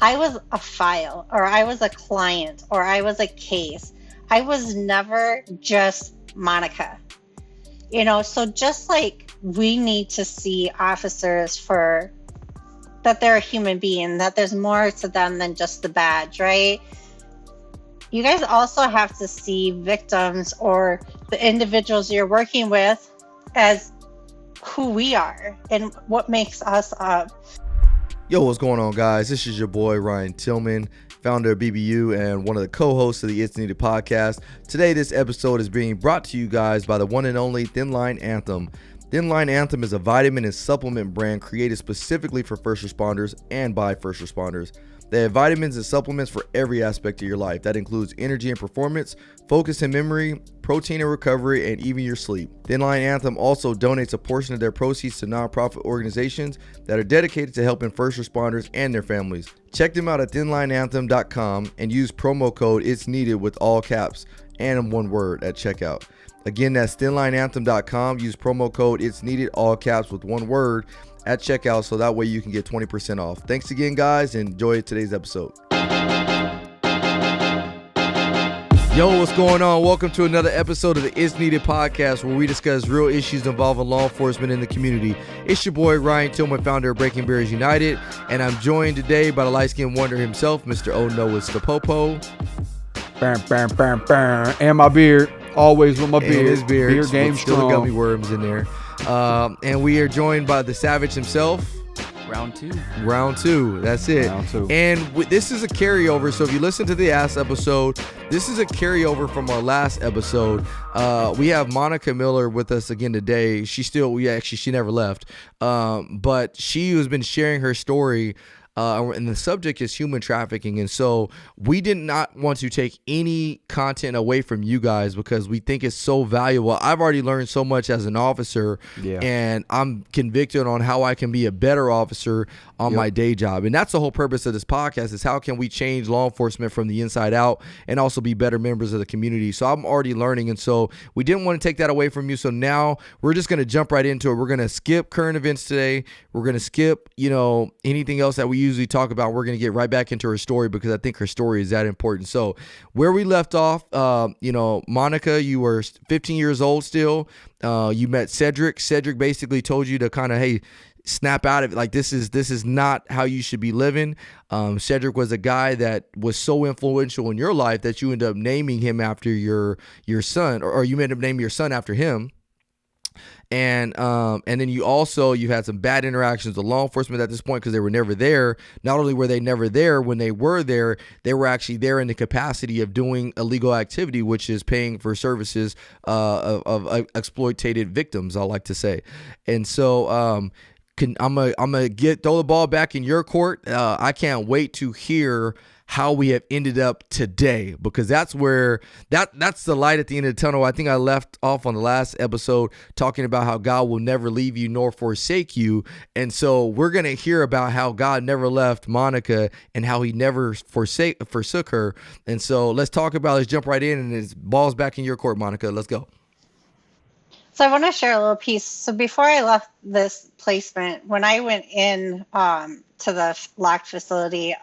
I was a file, or I was a client, or I was a case. I was never just Monica. So just like we need to see officers for that they're a human being, that there's more to them than just the badge, right? You guys also have to see victims or the individuals you're working with as who we are and what makes us up. Yo, what's going on, guys? This is your boy Ryan Tillman, founder of BBU and one of the co-hosts of the It's Needed podcast. Today, this episode is being brought to you guys by the one and only Thin Line Anthem. Thin Line Anthem is a vitamin and supplement brand created specifically for first responders and by first responders. They have vitamins and supplements for every aspect of your life. That includes energy and performance, focus and memory, protein and recovery, and even your sleep. Thin Line Anthem also donates a portion of their proceeds to nonprofit organizations that are dedicated to helping first responders and their families. Check them out at thinlineanthem.com and use promo code It's Needed with all caps and one word at checkout. Again, that's thinlineanthem.com. Use promo code It's Needed, all caps with one word at checkout, so that way you can get 20% off. Thanks again, guys, and enjoy today's episode. Yo, what's going on? Welcome to another episode of the It's Needed podcast, where we discuss real issues involving law enforcement in the community. It's your boy Ryan Tillman, founder of Breaking Barriers United, and I'm joined today by the light-skinned wonder himself, Mr. O Noah Scapopo. Bam, bam, bam, bam. And my beard, always with my beard. And his beard, beard game still strong. gummy worms in there. And we are joined by the Savage himself. Round two. That's it. Round two. And this is a carryover. So if you listen to the last episode, this is a carryover from our last episode. We have Monica Miller with us again today. She never left. But she has been sharing her story. And the subject is human trafficking. And so we did not want to take any content away from you guys because we think it's so valuable. I've already learned so much as an officer, and I'm convicted on how I can be a better officer on my day job. And that's the whole purpose of this podcast, is how can we change law enforcement from the inside out and also be better members of the community. So I'm already learning. And so we didn't want to take that away from you. So now we're just going to jump right into it. We're going to skip current events today. We're going to skip, anything else that we usually talk about. We're going to get right back into her story because I think her story is that important. So where we left off, Monica, you were 15 years old still. You met Cedric. Cedric basically told you to kind of, hey, snap out of it. Like, this is not how you should be living. Cedric was a guy that was so influential in your life that you ended up naming him after your son, or you ended up naming your son after him. And then you had some bad interactions with law enforcement at this point because they were never there. Not only were they never there, when they were there, they were actually there in the capacity of doing illegal activity, which is paying for services of exploited victims, I like to say. And so I'm gonna throw the ball back in your court. I can't wait to hear how we have ended up today, because that's where that's the light at the end of the tunnel. I think I left off on the last episode talking about how God will never leave you nor forsake you. And so we're going to hear about how God never left Monica and how he never forsook her. And so let's jump right in, and it's balls back in your court, Monica. Let's go. So I want to share a little piece. So before I left this placement, when I went in to the locked facility,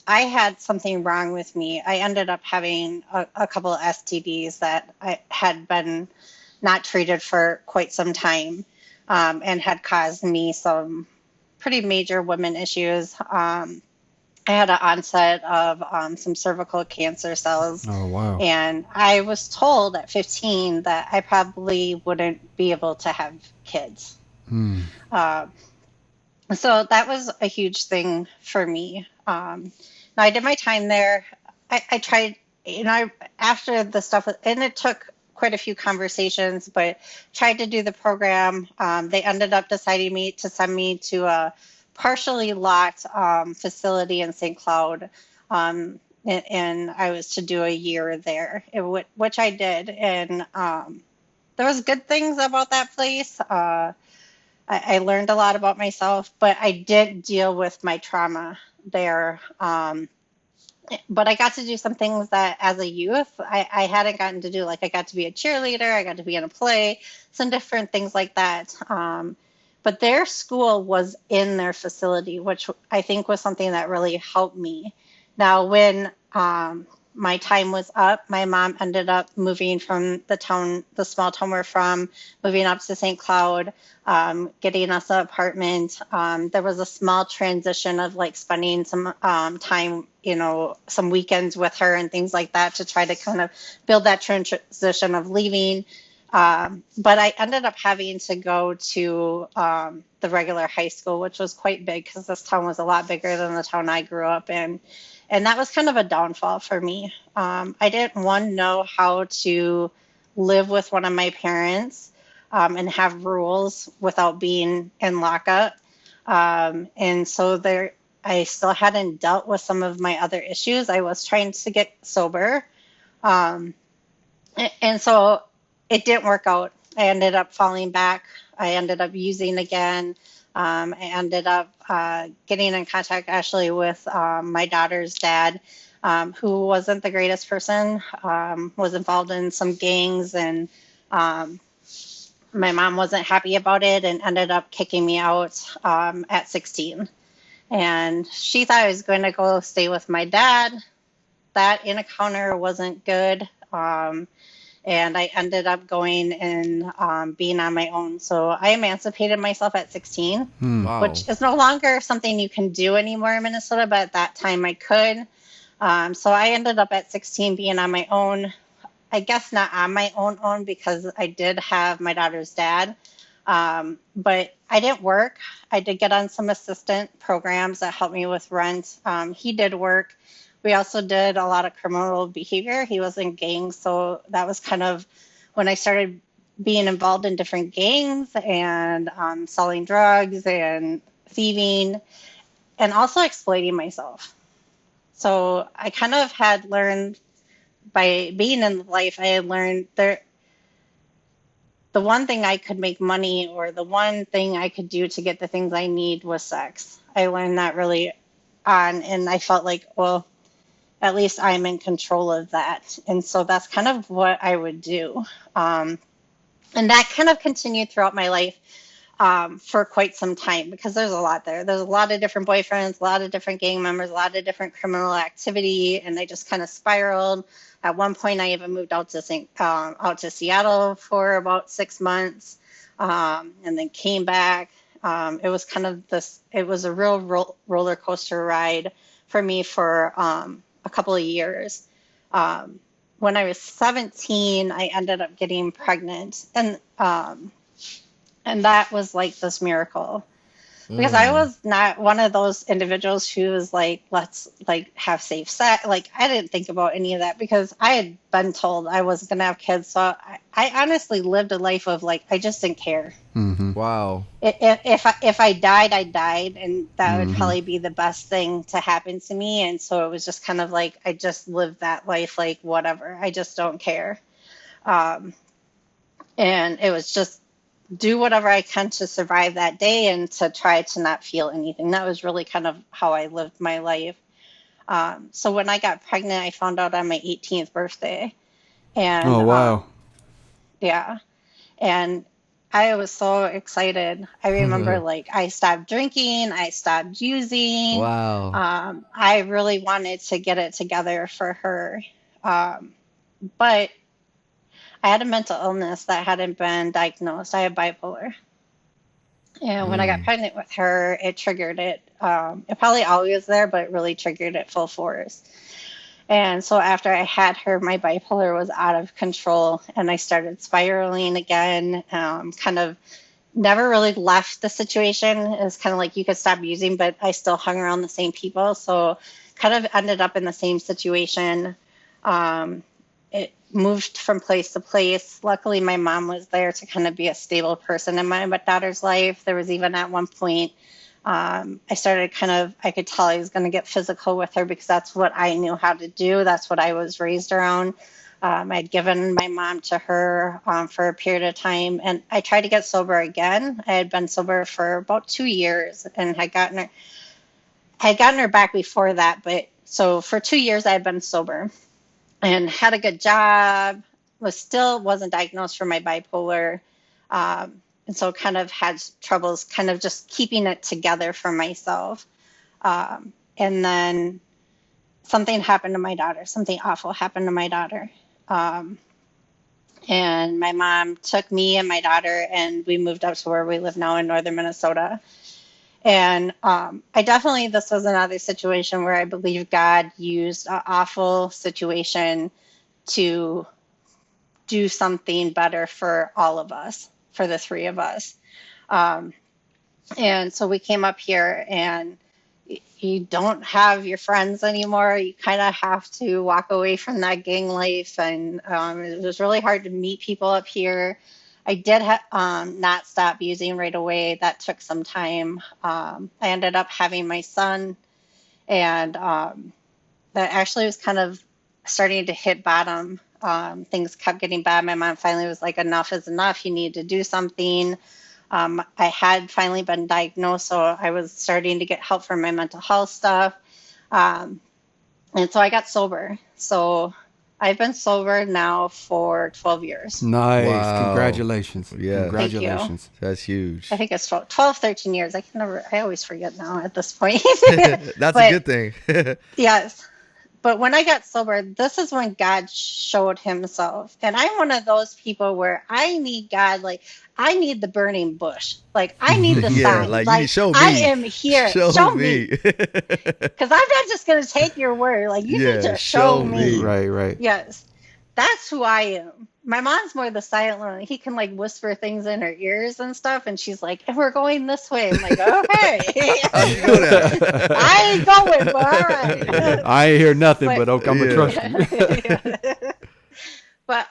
I had something wrong with me. I ended up having a couple of STDs that I had been not treated for quite some time, and had caused me some pretty major women issues. I had an onset of some cervical cancer cells. Oh, wow. And I was told at 15 that I probably wouldn't be able to have kids. So that was a huge thing for me. Now I did my time there. I tried, after the stuff, and it took quite a few conversations, but tried to do the program. They ended up deciding to send me to a partially locked facility in St. Cloud. And I was to do a year there, which I did. And there was good things about that place. I learned a lot about myself, but I did deal with my trauma there. But I got to do some things that as a youth I hadn't gotten to do. Like, I got to be a cheerleader, I got to be in a play, some different things like that. but their school was in their facility, which I think was something that really helped me. Now, when my time was up, my mom ended up moving from the small town we're from, moving up to St. Cloud, getting us an apartment. There was a small transition of like spending some time, some weekends with her and things like that to try to kind of build that transition of leaving. But I ended up having to go to the regular high school, which was quite big because this town was a lot bigger than the town I grew up in. And that was kind of a downfall for me. I didn't, one, know how to live with one of my parents and have rules without being in lockup. And so I still hadn't dealt with some of my other issues. I was trying to get sober. And so it didn't work out. I ended up falling back. I ended up using again. I ended up getting in contact actually with my daughter's dad, who wasn't the greatest person, was involved in some gangs, and my mom wasn't happy about it and ended up kicking me out at 16. And she thought I was going to go stay with my dad. That encounter wasn't good. And I ended up going and being on my own. So I emancipated myself at 16, Wow. which is no longer something you can do anymore in Minnesota, but at that time I could. So I ended up at 16 being on my own. I guess not on my own because I did have my daughter's dad, but I didn't work. I did get on some assistant programs that helped me with rent. He did work. We also did a lot of criminal behavior. He was in gangs, so that was kind of when I started being involved in different gangs and selling drugs and thieving and also exploiting myself. So I kind of had learned by being in life, I had learned the one thing I could make money or the one thing I could do to get the things I need was sex. I learned that really on, and I felt like, well, at least I'm in control of that. And so that's kind of what I would do. And that kind of continued throughout my life for quite some time because there's a lot there. There's a lot of different boyfriends, a lot of different gang members, a lot of different criminal activity, and I just kind of spiraled. At one point, I even moved out to Seattle for about 6 months, and then came back. It was kind of it was a real roller coaster ride for me for a couple of years. When I was 17, I ended up getting pregnant, and that was like this miracle because I was not one of those individuals who was like, let's like have safe sex. Like I didn't think about any of that because I had been told I was gonna have kids. So I honestly lived a life of like I just didn't care. Mm-hmm. Wow. If I died, I died, and that would probably be the best thing to happen to me. And so it was just kind of like I just lived that life, like whatever. I just don't care, and it was just do whatever I can to survive that day and to try to not feel anything. That was really kind of how I lived my life. So when I got pregnant, I found out on my 18th birthday, and Oh, wow. yeah, and I was so excited. I remember like I stopped drinking, I stopped using. Wow. I really wanted to get it together for her. But I had a mental illness that hadn't been diagnosed. I had bipolar. And when I got pregnant with her, it triggered it. It probably always was there, but it really triggered it full force. And so after I had her, my bipolar was out of control and I started spiraling again, kind of never really left the situation. It was kind of like you could stop using, but I still hung around the same people. So kind of ended up in the same situation. It moved from place to place. Luckily, my mom was there to kind of be a stable person in my daughter's life. There was even at one point, I started I could tell I was going to get physical with her because that's what I knew how to do. That's what I was raised around. I'd given my mom to her for a period of time, and I tried to get sober again. I had been sober for about 2 years and had gotten her back before that. But so for 2 years, I had been sober and had a good job, wasn't diagnosed for my bipolar. and so kind of had troubles kind of just keeping it together for myself. And then something happened to my daughter. Something awful happened to my daughter. And my mom took me and my daughter, and we moved up to where we live now in northern Minnesota. And this was another situation where I believe God used an awful situation to do something better for all of us, for the three of us. And so we came up here, and you don't have your friends anymore. You kind of have to walk away from that gang life. And it was really hard to meet people up here. I did not stop using right away. That took some time. I ended up having my son, and that actually was kind of starting to hit bottom. Things kept getting bad. My mom finally was like, enough is enough. You need to do something. I had finally been diagnosed, so I was starting to get help for my mental health stuff. And so I got sober. So I've been sober now for 12 years. Nice. Wow. Congratulations. Yeah. Congratulations. That's huge. I think it's 12, 13 years. I always forget now at this point. That's a good thing. Yes. But when I got sober, this is when God showed himself. And I'm one of those people where I need God, like, I need the burning bush. Like, I need the sign. Like, like you show me. I am here. Show me. Because I'm not just going to take your word. Like, you need to show me. Right. Yes. That's who I am. My mom's more the silent one. He can, like, whisper things in her ears and stuff. And she's like, and we're going this way. I'm like, okay. How you know that? I ain't going, but all right. I ain't hear nothing, but okay, I'm going to trust you. But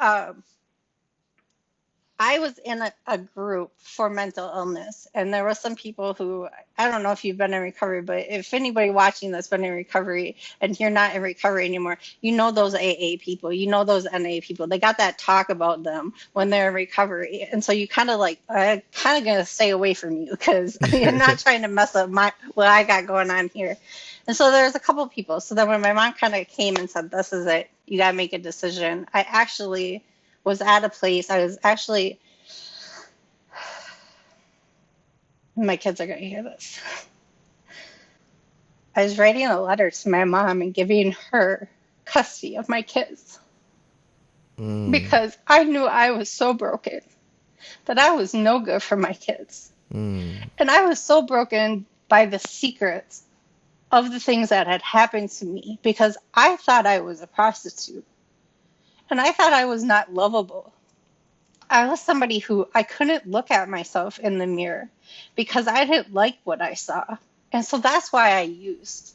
I was in a group for mental illness, and there were some people who, I don't know if you've been in recovery, but if anybody watching that's been in recovery and you're not in recovery anymore, you know those AA people, you know those NA people. They got that talk about them when they're in recovery. And so you kind of like, I'm kind of going to stay away from you because you're not trying to mess up what I got going on here. And so there's a couple of people. So then when my mom kind of came and said, this is it, you got to make a decision, I actually was at a place, my kids are going to hear this. I was writing a letter to my mom and giving her custody of my kids because I knew I was so broken that I was no good for my kids. And I was so broken by the secrets of the things that had happened to me because I thought I was a prostitute. And I thought I was not lovable. I was somebody who I couldn't look at myself in the mirror because I didn't like what I saw. And so that's why I used.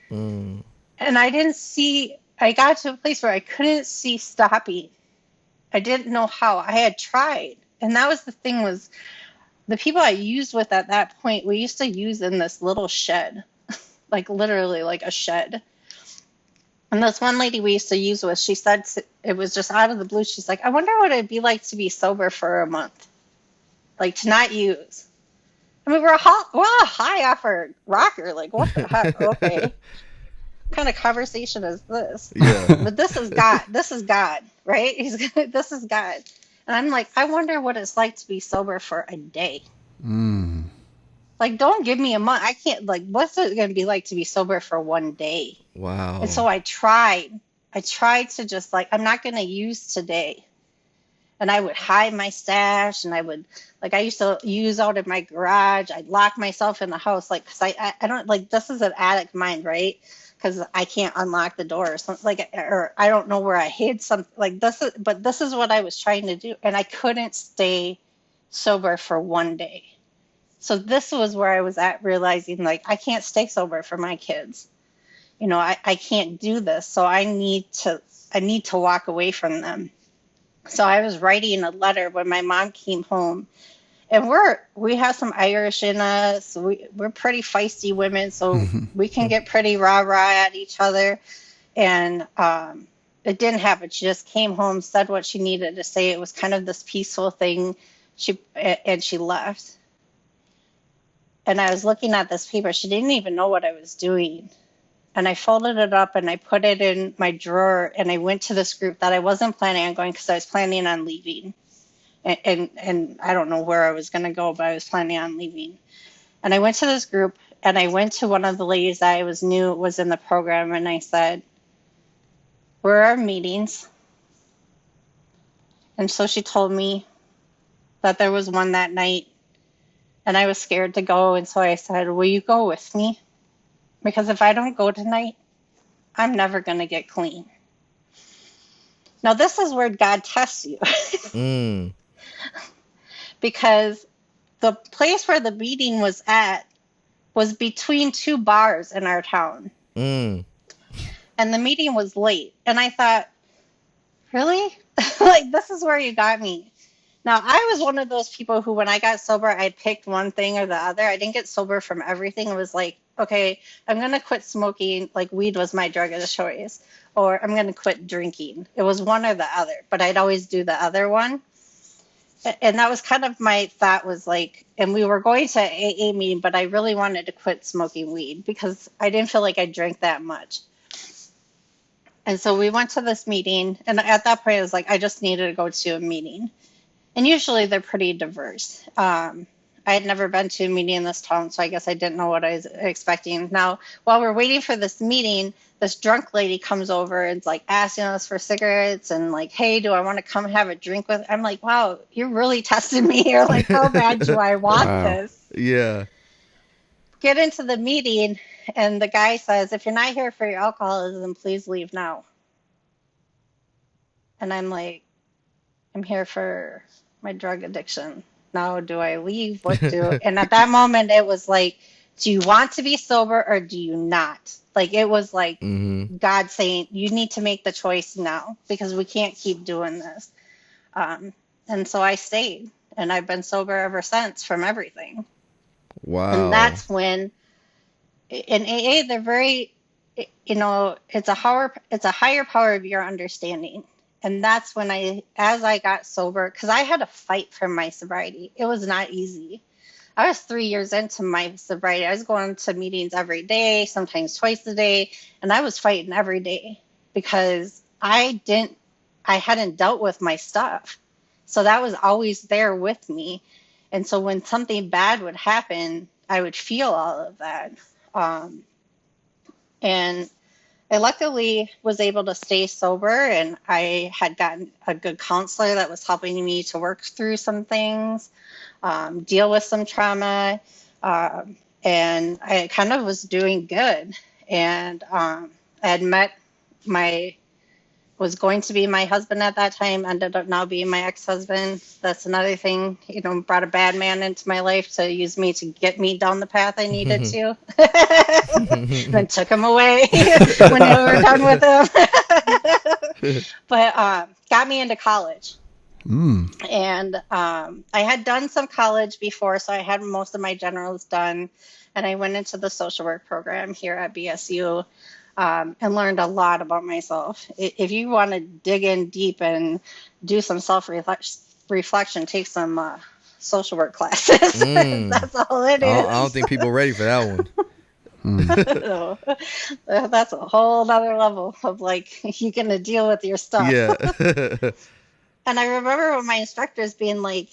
And I got to a place where I couldn't see stopping. I didn't know how. I had tried. And that was the thing, was the people I used with at that point, we used to use in this little shed, like literally like a shed. And this one lady we used to use with, she said, it was just out of the blue. She's like, I wonder what it'd be like to be sober for a month, like to not use. I mean, we're all high off our rocker. Like, what the heck? Okay. What kind of conversation is this? Yeah. But this is God. This is God, right? This is God. And I'm like, I wonder what it's like to be sober for a day. Like, don't give me a month. I can't, like, what's it going to be like to be sober for one day? Wow. And so I tried to just like, I'm not going to use today. And I would hide my stash, and I would, like, I used to use out in my garage. I'd lock myself in the house, like, because I don't, like, this is an addict mind, right? Because I can't unlock the door or something, like, or I don't know where I hid something, like, this is what I was trying to do. And I couldn't stay sober for one day. So this was where I was at, realizing, like, I can't stay sober for my kids. You know, I can't do this. So I need to walk away from them. So I was writing a letter when my mom came home, and we have some Irish in us. We're pretty feisty women, so we can get pretty rah-rah at each other. And it didn't happen. She just came home, said what she needed to say. It was kind of this peaceful thing. She left. And I was looking at this paper. She didn't even know what I was doing. And I folded it up and I put it in my drawer, and I went to this group that I wasn't planning on going because I was planning on leaving. and I don't know where I was going to go, but I was planning on leaving. And I went to this group, and I went to one of the ladies that I knew was in the program, and I said, "Where are meetings?" And so she told me that there was one that night, and I was scared to go, and so I said, "Will you go with me? Because if I don't go tonight, I'm never going to get clean." Now, this is where God tests you. Because the place where the meeting was at was between two bars in our town. And the meeting was late. And I thought, really? Like, this is where you got me. Now, I was one of those people who, when I got sober, I picked one thing or the other. I didn't get sober from everything. It was like, okay, I'm going to quit smoking. Like, weed was my drug of choice. Or I'm going to quit drinking. It was one or the other. But I'd always do the other one. And that was kind of my thought, was like, and we were going to AA meeting, but I really wanted to quit smoking weed because I didn't feel like I drank that much. And so we went to this meeting, and at that point I was like, I just needed to go to a meeting. And usually they're pretty diverse. I had never been to a meeting in this town, so I guess I didn't know what I was expecting. Now, while we're waiting for this meeting, this drunk lady comes over and like asking us for cigarettes and like, "Hey, do I want to come have a drink with?" I'm like, wow, you're really testing me here. Like, how bad do I want this? Yeah. Get into the meeting, and the guy says, "If you're not here for your alcoholism, please leave now." And I'm like, "I'm here for my drug addiction. Now, do I leave? What do?" And at that moment, it was like, do you want to be sober or do you not? Like, it was like God saying, you need to make the choice now because we can't keep doing this. And so I stayed, and I've been sober ever since from everything. Wow. And that's when in AA, they're very, it's a higher power of your understanding. And that's when as I got sober, because I had to fight for my sobriety. It was not easy. I was 3 years into my sobriety. I was going to meetings every day, sometimes twice a day, and I was fighting every day because I hadn't dealt with my stuff. So that was always there with me. And so when something bad would happen, I would feel all of that. And I luckily was able to stay sober, and I had gotten a good counselor that was helping me to work through some things, deal with some trauma, and I kind of was doing good. And I had met was going to be my husband at that time, ended up now being my ex-husband. That's another thing, brought a bad man into my life to use me to get me down the path I needed to. Then took him away when we were done with him. But got me into college. And I had done some college before, so I had most of my generals done. And I went into the social work program here at BSU. And learned a lot about myself. If you want to dig in deep and do some self-reflection, take some social work classes. That's all it is. I don't think people are ready for that one. No. That's a whole other level of like, you're going to deal with your stuff. Yeah. And I remember my instructors being like,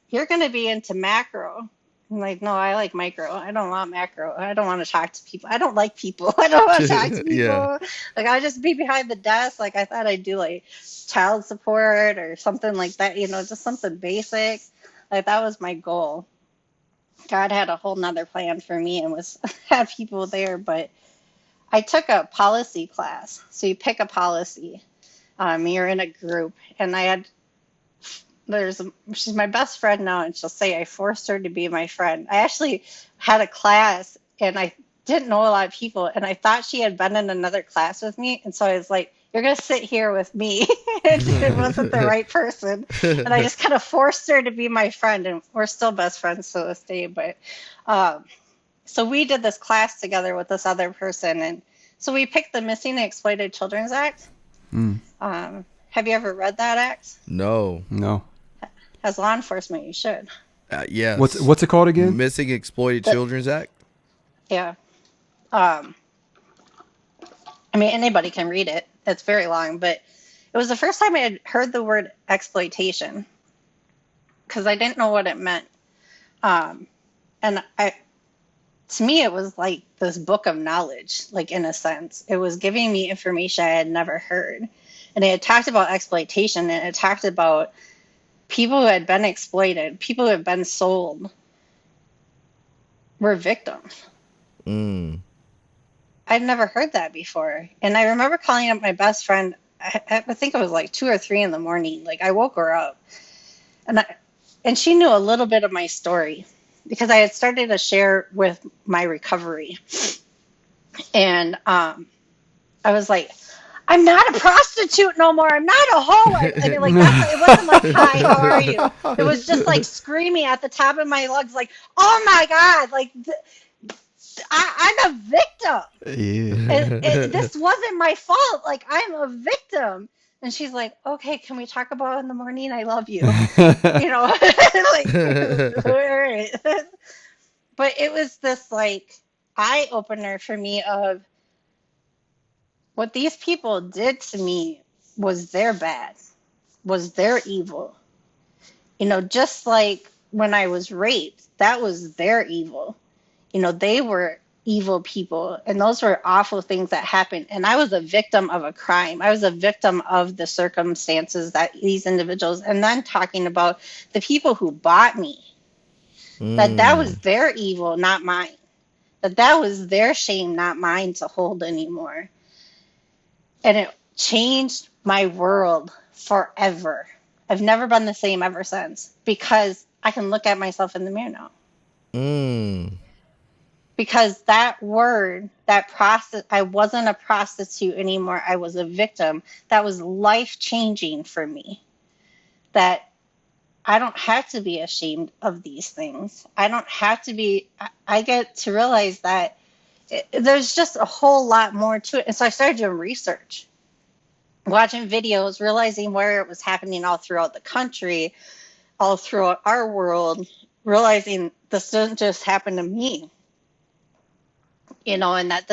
"You're going to be into macro." I'm like, "No, I like micro. I don't want macro. I don't want to talk to people. I don't like people. I don't want to talk to people." Yeah. Like, I'll just be behind the desk. Like, I thought I'd do like child support or something like that, just something basic. Like, that was my goal. God had a whole nother plan for me and was have people there. But I took a policy class. So you pick a policy. You're in a group, and she's my best friend now, and she'll say I forced her to be my friend. I actually had a class, and I didn't know a lot of people, and I thought she had been in another class with me, and so I was like, "You're going to sit here with me." And it wasn't the right person. And I just kind of forced her to be my friend, and we're still best friends to this day. But so we did this class together with this other person, and so we picked the Missing and Exploited Children's Act. Have you ever read that act? No. As law enforcement, you should. Yes. What's it called again? Missing Exploited Children's Act? Yeah. I mean, anybody can read it. It's very long, but it was the first time I had heard the word exploitation. because I didn't know what it meant. And to me, it was like this book of knowledge, like in a sense. It was giving me information I had never heard. And it had talked about exploitation, and it talked about people who had been exploited, people who had been sold, were victims. I'd never heard that before. And I remember calling up my best friend, I think it was like 2 or 3 in the morning. Like, I woke her up. And she knew a little bit of my story because I had started to share with my recovery. And I was like, I'm not a prostitute no more. I'm not a hoe. And like, it wasn't like, hi, how are you? It was just like screaming at the top of my lungs, like, oh my God, like, I'm a victim. Yeah. And this wasn't my fault. Like, I'm a victim. And she's like, okay, can we talk about it in the morning? I love you. You know, like, all right. But it was this like eye opener for me of what these people did to me was their bad, was their evil. You know, just like when I was raped, that was their evil. You know, they were evil people, and those were awful things that happened. And I was a victim of a crime. I was a victim of the circumstances that these individuals, and then talking about the people who bought me, that was their evil, not mine. That was their shame, not mine to hold anymore. And it changed my world forever. I've never been the same ever since because I can look at myself in the mirror now. Because that word, that process, I wasn't a prostitute anymore. I was a victim. That was life-changing for me. That I don't have to be ashamed of these things. I don't have to be, I get to realize that there's just a whole lot more to it. And so I started doing research, watching videos, realizing where it was happening all throughout the country, all throughout our world, realizing this doesn't just happen to me. You know, and that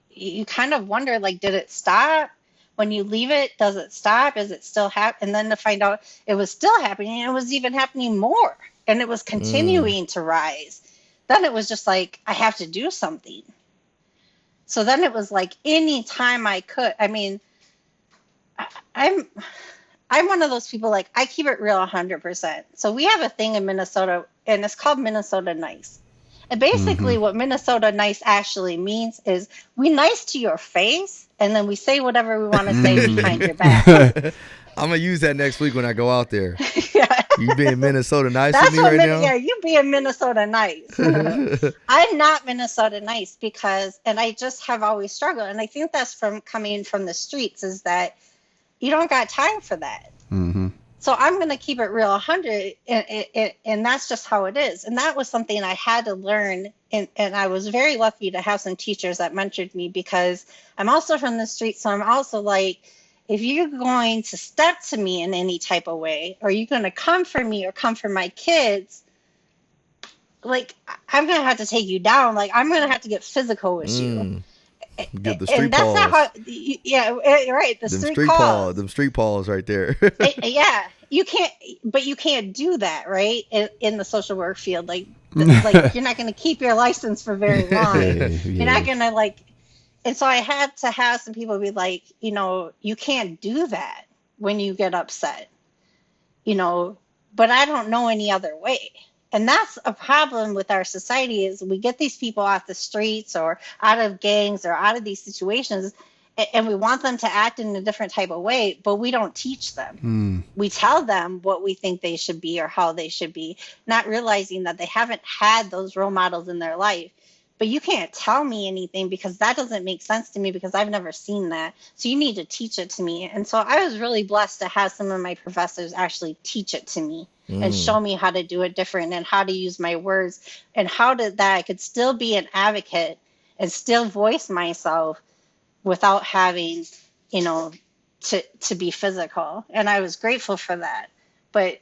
you kind of wonder, like, did it stop? When you leave it, does it stop? Is it still happening? And then to find out it was still happening, and it was even happening more, and it was continuing to rise. Then it was just like, I have to do something. So then it was like any time I could. I mean, I'm one of those people, like, I keep it real 100%. So we have a thing in Minnesota, and it's called Minnesota Nice. And basically what Minnesota Nice actually means is we nice to your face, and then we say whatever we want to say behind your back. I'm going to use that next week when I go out there. Yeah. You being Minnesota Nice with me right now? Yeah, you being Minnesota Nice. I'm not Minnesota Nice because, and I just have always struggled, and I think that's from coming from the streets, is that you don't got time for that. So I'm going to keep it real 100, and that's just how it is. And that was something I had to learn, and I was very lucky to have some teachers that mentored me, because I'm also from the street. So I'm also like, if you're going to step to me in any type of way, or you're going to come for me or come for my kids, like, I'm going to have to take you down. Like, I'm going to have to get physical with you. Get the street and that's paws. not how, yeah, right. The street paws. Them street paws right there. Yeah, you can't do that, right? In the social work field, like you're not going to keep your license for very long. You're not going to, like, and so I had to have some people be like, you know, you can't do that when you get upset, you know, but I don't know any other way. And that's a problem with our society, is we get these people off the streets or out of gangs or out of these situations, and we want them to act in a different type of way, but we don't teach them. We tell them what we think they should be or how they should be, not realizing that they haven't had those role models in their life. But you can't tell me anything because that doesn't make sense to me because I've never seen that. So you need to teach it to me. And so I was really blessed to have some of my professors actually teach it to me and show me how to do it different and how to use my words and how that I could still be an advocate and still voice myself without having, you know, to be physical. And I was grateful for that. But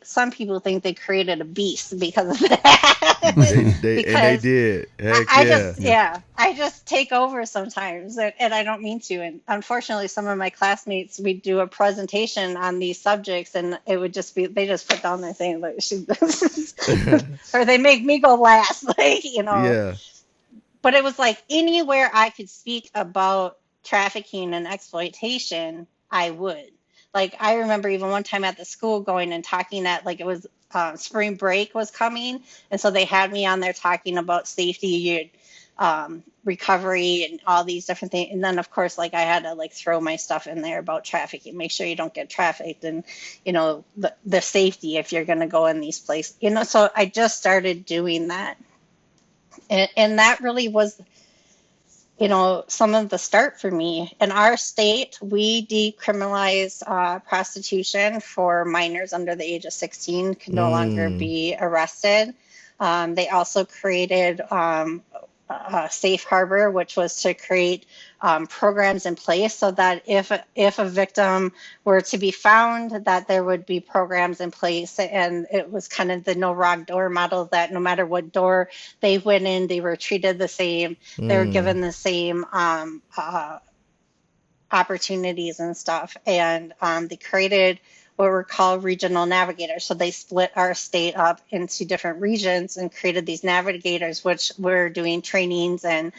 some people think they created a beast because of that. They Because did. Heck I yeah. just, yeah, I just take over sometimes, and I don't mean to. And unfortunately, some of my classmates, we do a presentation on these subjects, and it would just be they just put down their thing like she, or they make me go last, like Yeah. But it was like anywhere I could speak about trafficking and exploitation, I would. Like I remember even one time at the school going and talking at like it was spring break was coming, and so they had me on there talking about safety and recovery and all these different things. And then of course, like I had to like throw my stuff in there about trafficking, make sure you don't get trafficked, and the safety if you're going to go in these places. So I just started doing that, and that really was some of the start for me. In our state, we decriminalize prostitution for minors under the age of 16 can no longer be arrested. They also created safe harbor, which was to create programs in place so that if a victim were to be found, that there would be programs in place. And it was kind of the no wrong door model, that no matter what door they went in, they were treated the same. They were given the same opportunities and stuff. And they created what were called regional navigators. So they split our state up into different regions and created these navigators, which were doing trainings and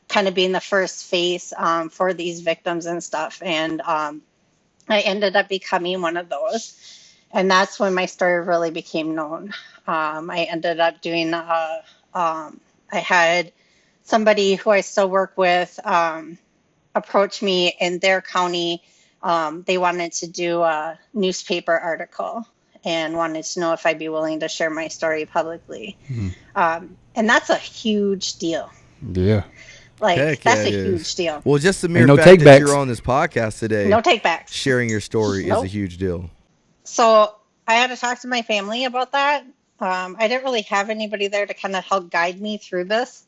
kind of being the first face for these victims and stuff. And I ended up becoming one of those. And that's when my story really became known. I ended up doing, I had somebody who I still work with approach me in their county. They wanted to do a newspaper article and wanted to know if I'd be willing to share my story publicly. And that's a huge deal. Yeah. Like, Heck that's yeah, a it huge is. deal. Well, just the mere Ain't no fact that takebacks. you're on this podcast today, No takebacks. sharing your story is Nope. a huge deal. So I had to talk to my family about that. I didn't really have anybody there to kind of help guide me through this.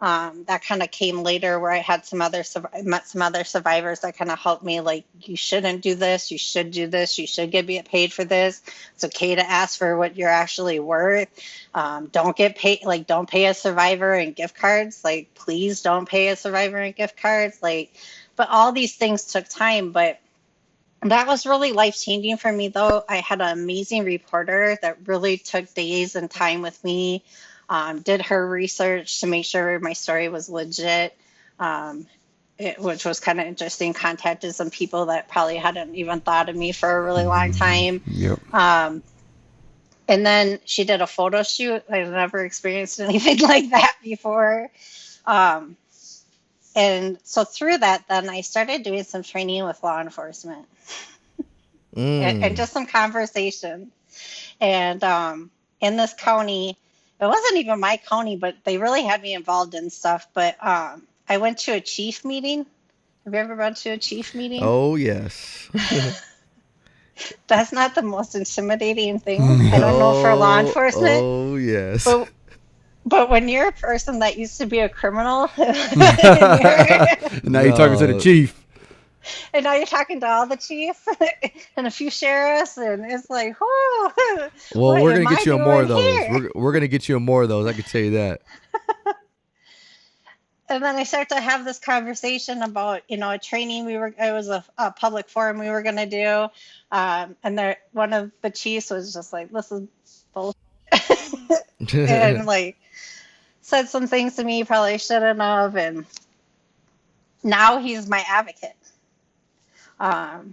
That kind of came later, where I had met some other survivors that kind of helped me, like, you shouldn't do this, you should do this, you should get paid for this. It's okay to ask for what you're actually worth. Don't get paid, like, don't pay a survivor in gift cards. Like, please don't pay a survivor in gift cards. Like, but all these things took time, but that was really life changing for me, though. I had an amazing reporter that really took days and time with me, did her research to make sure my story was legit, which was kind of interesting. Contacted some people that probably hadn't even thought of me for a really long time. Yep. And then she did a photo shoot. I've never experienced anything like that before. And so through that, then I started doing some training with law enforcement and just some conversation. And in this county, it wasn't even my county, but they really had me involved in stuff. But I went to a chief meeting. Have you ever been to a chief meeting? Oh, yes. That's not the most intimidating thing. I don't know for law enforcement. Oh, yes. But when you're a person that used to be a criminal, Now you're talking to the chief. And now you're talking to all the chiefs and a few sheriffs, and it's like, whoo. Well, we're gonna get you on more of those. We're gonna get you on more of those. I can tell you that. And then I start to have this conversation about, a training it was a public forum we were gonna do, and one of the chiefs was just like, "This is bullshit," and like said some things to me he probably shouldn't have, and now he's my advocate.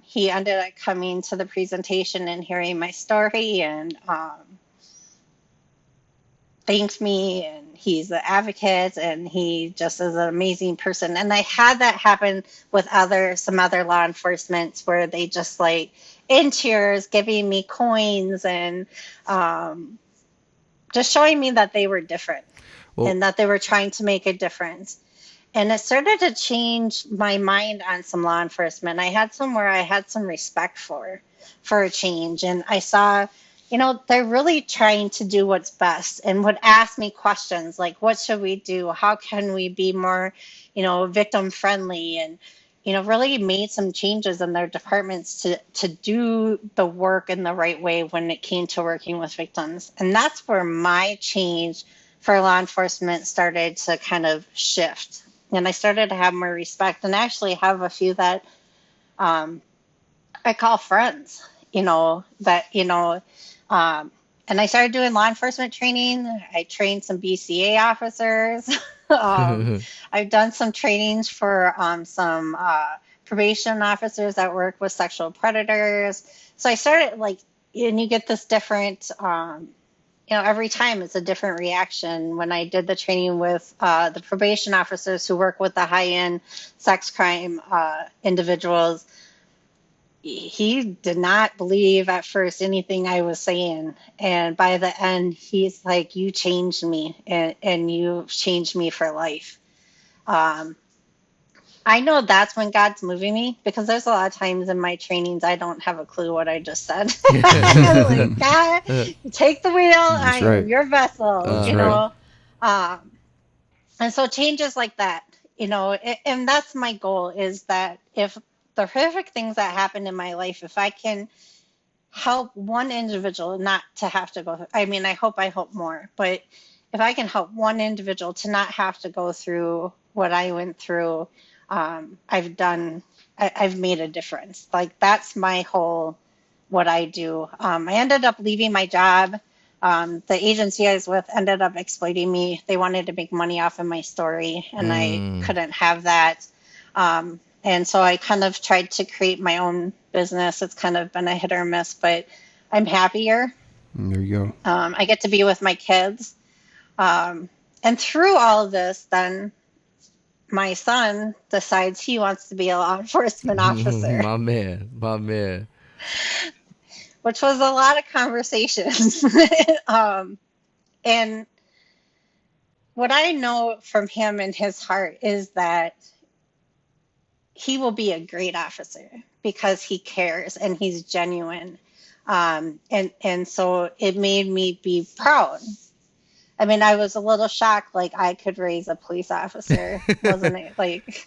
He ended up coming to the presentation and hearing my story and thanked me, and he's the advocate, and he just is an amazing person. And I had that happen with some other law enforcement where they just like in tears giving me coins and just showing me that they were different and that they were trying to make a difference. And it started to change my mind on some law enforcement. I had some where I had some respect for a change. And I saw, they're really trying to do what's best and would ask me questions like, what should we do? How can we be more, victim friendly? And, really made some changes in their departments to do the work in the right way when it came to working with victims. And that's where my change for law enforcement started to kind of shift. And I started to have more respect and actually have a few that I call friends, and I started doing law enforcement training. I trained some BCA officers. I've done some trainings for some probation officers that work with sexual predators. So I started and you get this different, every time it's a different reaction. When I did the training with the probation officers who work with the high-end sex crime individuals, he did not believe at first anything I was saying. And by the end, he's like, you changed me and you changed me for life. I know that's when God's moving me, because there's a lot of times in my trainings, I don't have a clue what I just said. I'm like, God, take the wheel. That's right. Am your vessel, That's you right. know? And so changes like that, and that's my goal, is that if the horrific things that happen in my life, if I can help one individual not to have to go through, I hope more, but if I can help one individual to not have to go through what I went through, I've made a difference. Like, that's my whole, what I do. I ended up leaving my job. The agency I was with ended up exploiting me. They wanted to make money off of my story, and I couldn't have that. And so I kind of tried to create my own business. It's kind of been a hit or miss, but I'm happier. There you go. I get to be with my kids. And through all of this, then my son decides he wants to be a law enforcement officer. My man. Which was a lot of conversations. And what I know from him and his heart is that he will be a great officer because he cares and he's genuine. And so it made me be proud. I was a little shocked, like I could raise a police officer, wasn't it? Like,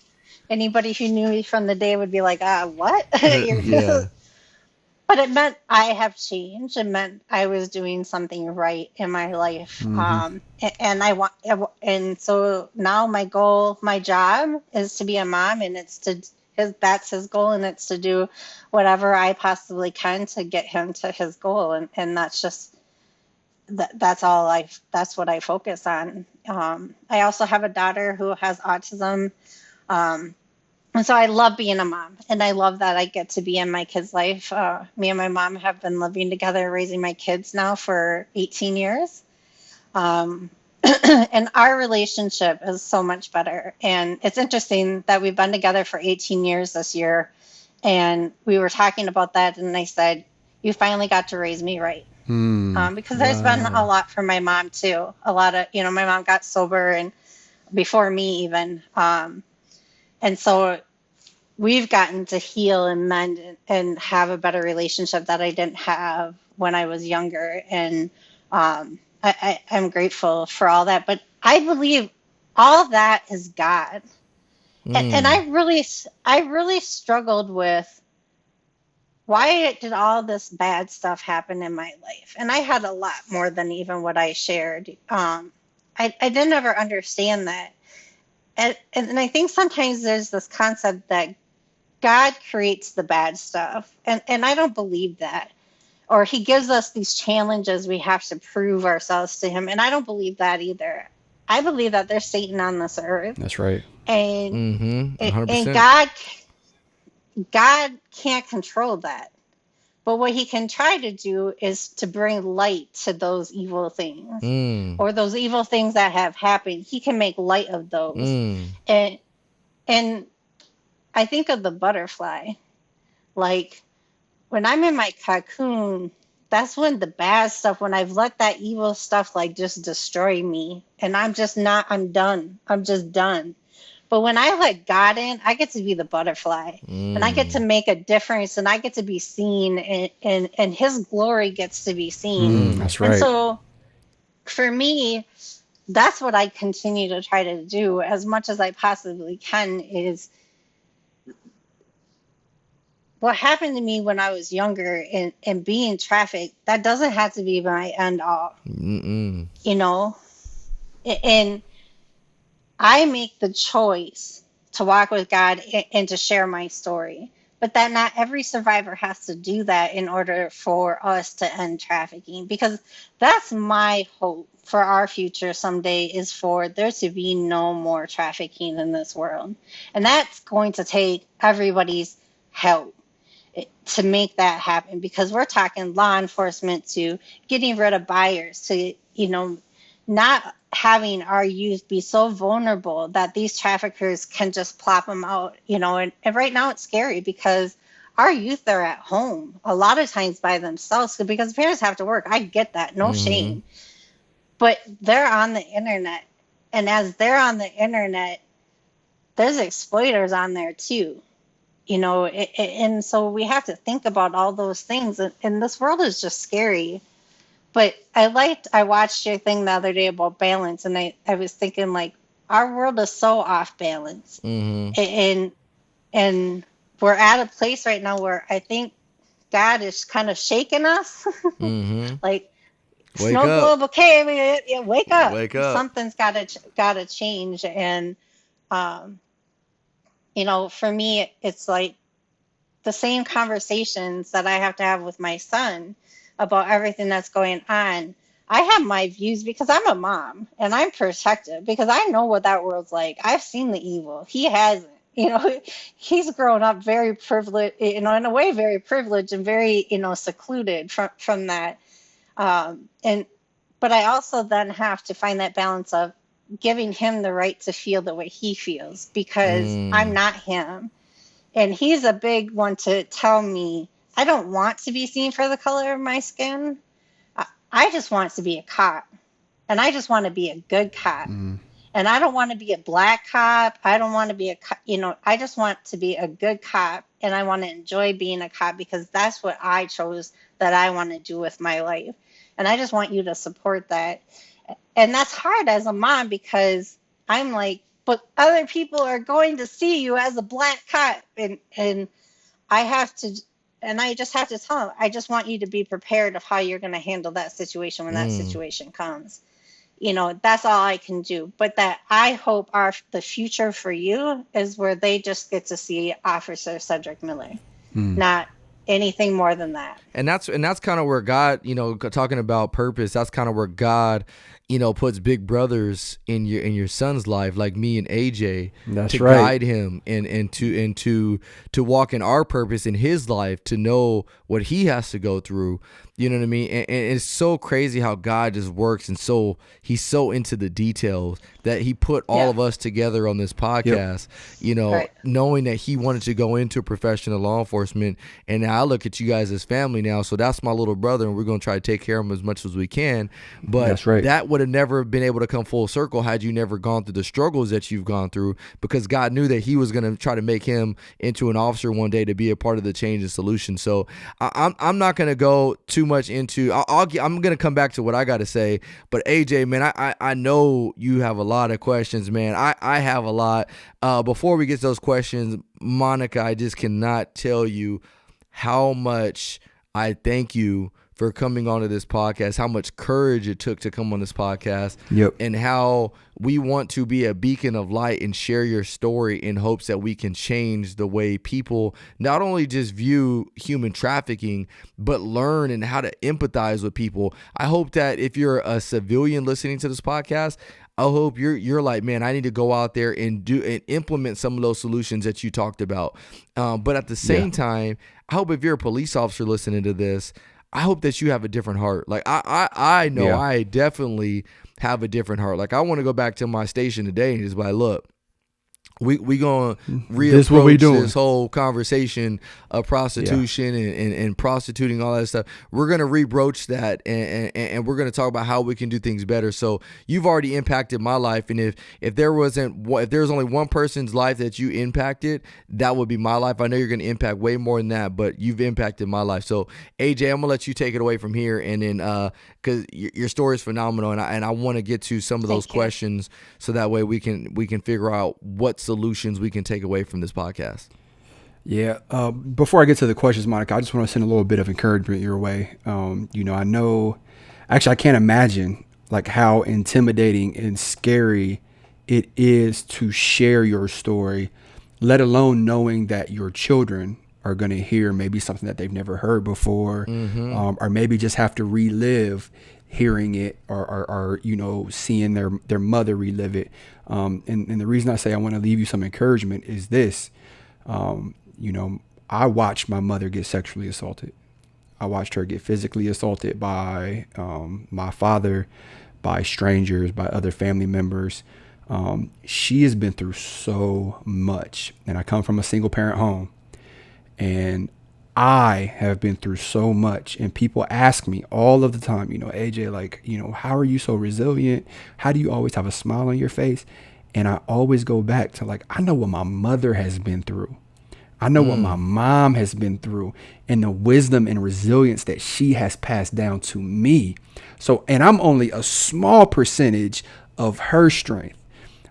anybody who knew me from the day would be like, what? Yeah. But it meant I have changed. It meant I was doing something right in my life. And so now my goal, my job is to be a mom, and that's his goal, and it's to do whatever I possibly can to get him to his goal. And that's just, that's what I focus on. I also have a daughter who has autism. And so I love being a mom, and I love that I get to be in my kids' life. Me and my mom have been living together, raising my kids now for 18 years. And our relationship is so much better. And it's interesting that we've been together for 18 years this year. And we were talking about that, and I said, you finally got to raise me right. Because there's been a lot for my mom too. A lot of, my mom got sober and before me even. And so we've gotten to heal and mend and have a better relationship that I didn't have when I was younger. And I'm grateful for all that. But I believe all that is God. And I really struggled with, why did all this bad stuff happen in my life? And I had a lot more than even what I shared. I didn't ever understand that. And I think sometimes there's this concept that God creates the bad stuff. And I don't believe that. Or he gives us these challenges, we have to prove ourselves to him. And I don't believe that either. I believe that there's Satan on this earth. That's right. And, 100%. and God can't control that. But what he can try to do is to bring light to those evil things, or those evil things that have happened. He can make light of those. And I think of the butterfly. Like, when I'm in my cocoon, that's when the bad stuff, when I've let that evil stuff just destroy me, and I'm done. I'm just done. But when I let God in, I get to be the butterfly, and I get to make a difference, and I get to be seen, and his glory gets to be seen. That's right. And so for me, that's what I continue to try to do as much as I possibly can, is what happened to me when I was younger and being trafficked, that doesn't have to be my end all, Mm-mm. you know? And I make the choice to walk with God and to share my story. But that not every survivor has to do that in order for us to end trafficking. Because that's my hope for our future someday, is for there to be no more trafficking in this world. And that's going to take everybody's help to make that happen, because we're talking law enforcement to getting rid of buyers to, not having our youth be so vulnerable that these traffickers can just plop them out, and right now it's scary because our youth are at home a lot of times by themselves because parents have to work. I get that, no Mm-hmm. shame, but they're on the internet, and as they're on the internet, there's exploiters on there too, and so we have to think about all those things, and this world is just scary. But I watched your thing the other day about balance, and I was thinking, like, our world is so off balance, Mm-hmm. and we're at a place right now where I think God is kind of shaking us. Mm-hmm. Like, Wake snow up. globe, okay, I mean, wake up, Wake up. something's gotta change. And um for me, it's like the same conversations that I have to have with my son about everything that's going on. I have my views because I'm a mom and I'm protective because I know what that world's like. I've seen the evil. He hasn't. He's grown up very privileged, in a way very privileged and very, secluded from that. And but I also then have to find that balance of giving him the right to feel the way he feels, because I'm Mm. not him. And he's a big one to tell me, I don't want to be seen for the color of my skin. I just want to be a cop. And I just want to be a good cop. And I don't want to be a black cop. I don't want to be I just want to be a good cop. And I want to enjoy being a cop because that's what I chose that I want to do with my life. And I just want you to support that. And that's hard as a mom because I'm like, but other people are going to see you as a black cop. And I have to, and I just have to tell them, I just want you to be prepared of how you're going to handle that situation when that Mm. situation comes. That's all I can do. But that I hope the future for you is where they just get to see Officer Cedric Miller, not anything more than that. And that's kind of where God, talking about purpose, that's kind of where God, puts big brothers in your son's life, like me and AJ, That's to right. guide him and to walk in our purpose in his life, to know what he has to go through. You know what I mean? And it's so crazy how God just works, and so he's so into the details that he put all of us together on this podcast, Right. knowing that he wanted to go into professional law enforcement. And now I look at you guys as family now. So that's my little brother, and we're going to try to take care of him as much as we can. But That's right. that would have never been able to come full circle had you never gone through the struggles that you've gone through, because God knew that he was going to try to make him into an officer one day to be a part of the change and solution. So I'm not going to go too much into, I'm going to come back to what I got to say. But AJ, man, I know you have a lot of questions, man. I have a lot. Before we get to those questions, Monica, I just cannot tell you how much I thank you for coming onto this podcast, how much courage it took to come on this podcast, and how we want to be a beacon of light and share your story in hopes that we can change the way people not only just view human trafficking, but learn and how to empathize with people. I hope that if you're a civilian listening to this podcast, I hope you're like, man, I need to go out there and do and implement some of those solutions that you talked about. But at the same time, I hope if you're a police officer listening to this, I hope that you have a different heart. Like I know I definitely have a different heart. Like I want to go back to my station today and just be like, look, we gonna reapproach this whole conversation of prostitution and prostituting, all that stuff. We're gonna rebroach that and we're gonna talk about how we can do things better. So you've already impacted my life, and if there's only one person's life that you impacted, that would be my life. I know you're gonna impact way more than that, but you've impacted my life. So AJ, I'm gonna let you take it away from here, and then because your story is phenomenal, and I want to get to some of those questions so that way we can figure out what solutions we can take away from this podcast. Yeah. Before I get to the questions, Monica, I just want to send a little bit of encouragement your way. I know, actually, I can't imagine like how intimidating and scary it is to share your story, let alone knowing that your children are going to hear maybe something that they've never heard before, or maybe just have to relive hearing it or seeing their mother relive it. And the reason I say I want to leave you some encouragement is this. I watched my mother get sexually assaulted. I watched her get physically assaulted by my father, by strangers, by other family members. She has been through so much. And I come from a single parent home. And I have been through so much. And people ask me all of the time, AJ, like, how are you so resilient? How do you always have a smile on your face? And I always go back to like, I know what my mother has been through. I know what my mom has been through and the wisdom and resilience that she has passed down to me. So, and I'm only a small percentage of her strength.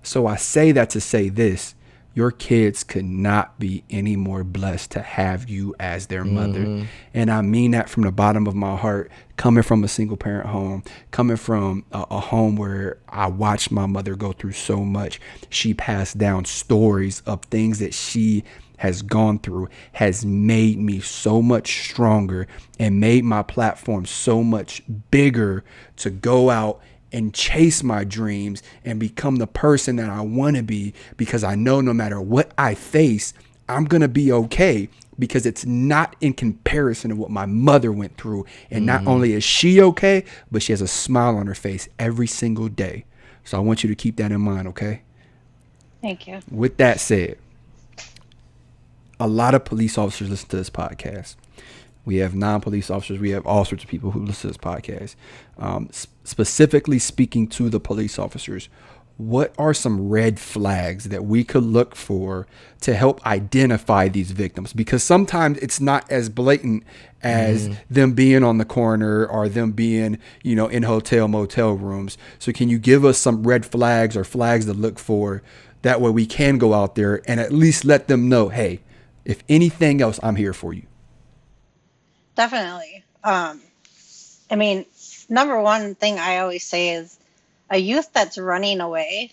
So I say that to say this, your kids could not be any more blessed to have you as their mother. And I mean that from the bottom of my heart, coming from a single parent home, coming from a home where I watched my mother go through so much. She passed down stories of things that she has gone through, has made me so much stronger and made my platform so much bigger to go out and chase my dreams and become the person that I want to be, because I know no matter what I face, I'm going to be okay, because it's not in comparison to what my mother went through. And not only is she okay, but she has a smile on her face every single day. So I want you to keep that in mind, okay? Thank you. With that said, a lot of police officers listen to this podcast. We have non-police officers. We have all sorts of people who listen to this podcast. Specifically speaking to the police officers, what are some red flags that we could look for to help identify these victims? Because sometimes it's not as blatant as them being on the corner or them being, in motel rooms. So can you give us some red flags or flags to look for? That way we can go out there and at least let them know, hey, if anything else, I'm here for you. Definitely. Number one thing I always say is a youth that's running away,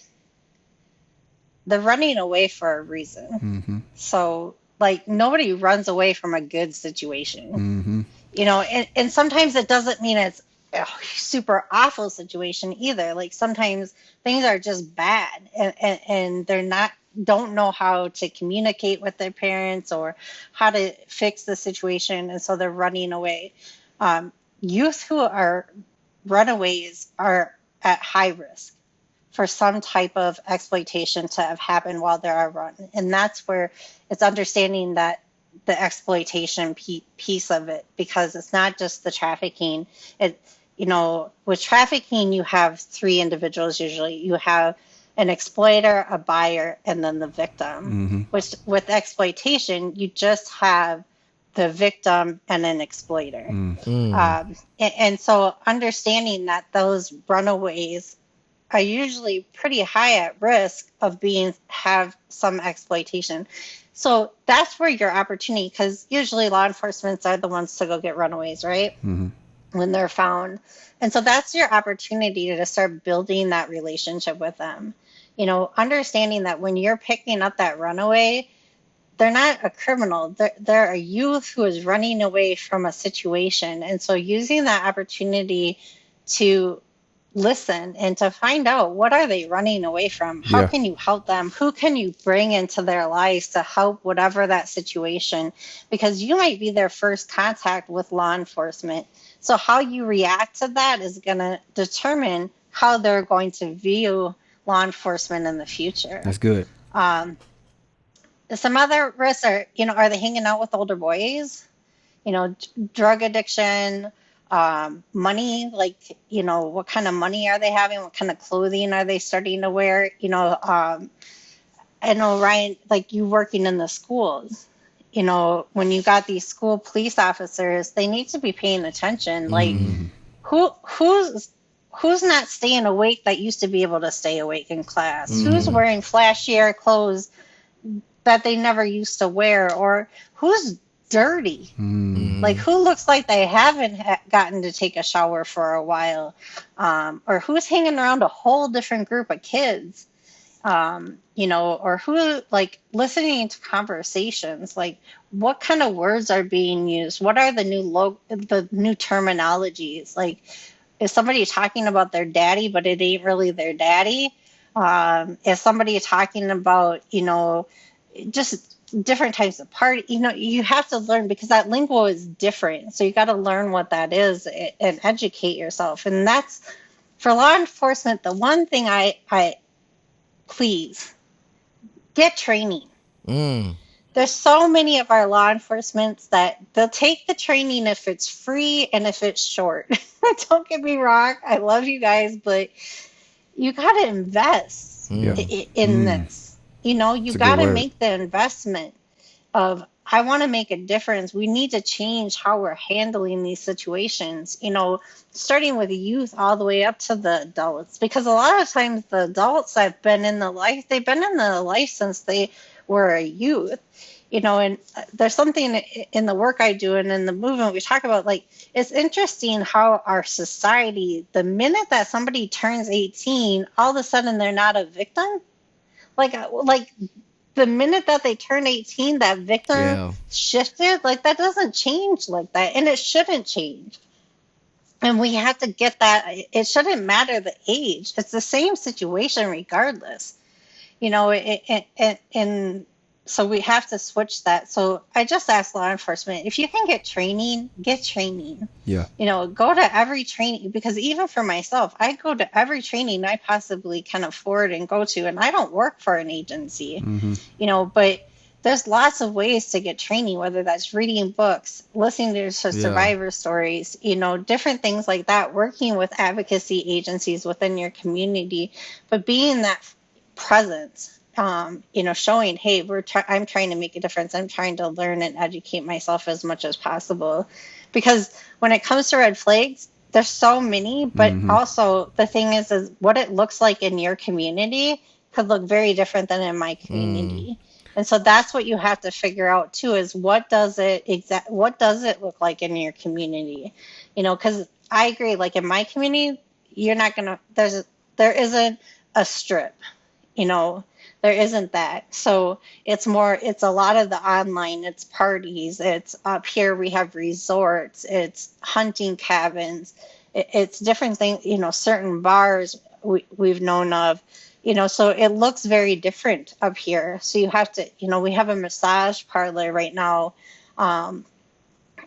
they're running away for a reason. So, like, nobody runs away from a good situation. And sometimes it doesn't mean it's a super awful situation either. Like, sometimes things are just bad and they're don't know how to communicate with their parents or how to fix the situation, and so they're running away. Youth who are runaways are at high risk for some type of exploitation to have happened while they're on run, and that's where it's understanding that the exploitation piece of it, because it's not just the trafficking. With trafficking, you have three individuals usually. You have an exploiter, a buyer, and then the victim. Which with exploitation, you just have the victim and an exploiter. And so understanding that those runaways are usually pretty high at risk of have some exploitation. So that's where your opportunity, because usually law enforcement are the ones to go get runaways, right? When they're found. And so that's your opportunity to start building that relationship with them. Understanding that when you're picking up that runaway, they're not a criminal. They're a youth who is running away from a situation. And so using that opportunity to listen and to find out, what are they running away from? How can you help them? Who can you bring into their lives to help whatever that situation? Because you might be their first contact with law enforcement. So how you react to that is going to determine how they're going to view law enforcement in the future. That's good. Some other risks are they hanging out with older boys? Drug addiction, money, like, what kind of money are they having? What kind of clothing are they starting to wear? I know, Ryan, like, you working in the schools, when you got these school police officers, they need to be paying attention. Like, who's not staying awake that used to be able to stay awake in class? Who's wearing flashier clothes that they never used to wear, or who's dirty, like who looks like they haven't gotten to take a shower for a while, or who's hanging around a whole different group of kids, or who, like, listening to conversations, like what kind of words are being used, what are the new terminologies, like is somebody talking about their daddy but it ain't really their daddy, is somebody talking about just different types of party. You have to learn, because that lingo is different, so you got to learn what that is and educate yourself. And that's, for law enforcement, the one thing I please get training. There's so many of our law enforcements that they'll take the training if it's free and if it's short. Don't get me wrong, I love you guys, but you got to invest in this. You got to make the investment of, I want to make a difference. We need to change how we're handling these situations, starting with youth all the way up to the adults. Because a lot of times the adults that have been in the life, they've been in the life since they were a youth, and there's something in the work I do and in the movement we talk about, like, it's interesting how our society, the minute that somebody turns 18, all of a sudden they're not a victim. Like the minute that they turn 18, that victim shifted. Like, that doesn't change like that, and it shouldn't change. And we have to get that. It shouldn't matter the age. It's the same situation regardless. And so we have to switch that. So I just ask law enforcement, if you can get training, get training. Yeah. Go to every training, because even for myself, I go to every training I possibly can afford and go to, and I don't work for an agency, but there's lots of ways to get training, whether that's reading books, listening to survivor stories, different things like that, working with advocacy agencies within your community, but being that presence. Showing, hey, I'm trying to make a difference. I'm trying to learn and educate myself as much as possible. Because when it comes to red flags, there's so many, but also the thing is what it looks like in your community could look very different than in my community. And so that's what you have to figure out too, is what does it look like in your community? Because I agree, like in my community, you're not gonna, there isn't a strip, there isn't that. So it's a lot of the online, it's parties, it's up here we have resorts, it's hunting cabins, it's different things, certain bars we've known of, so it looks very different up here. So you have to, we have a massage parlor right now, that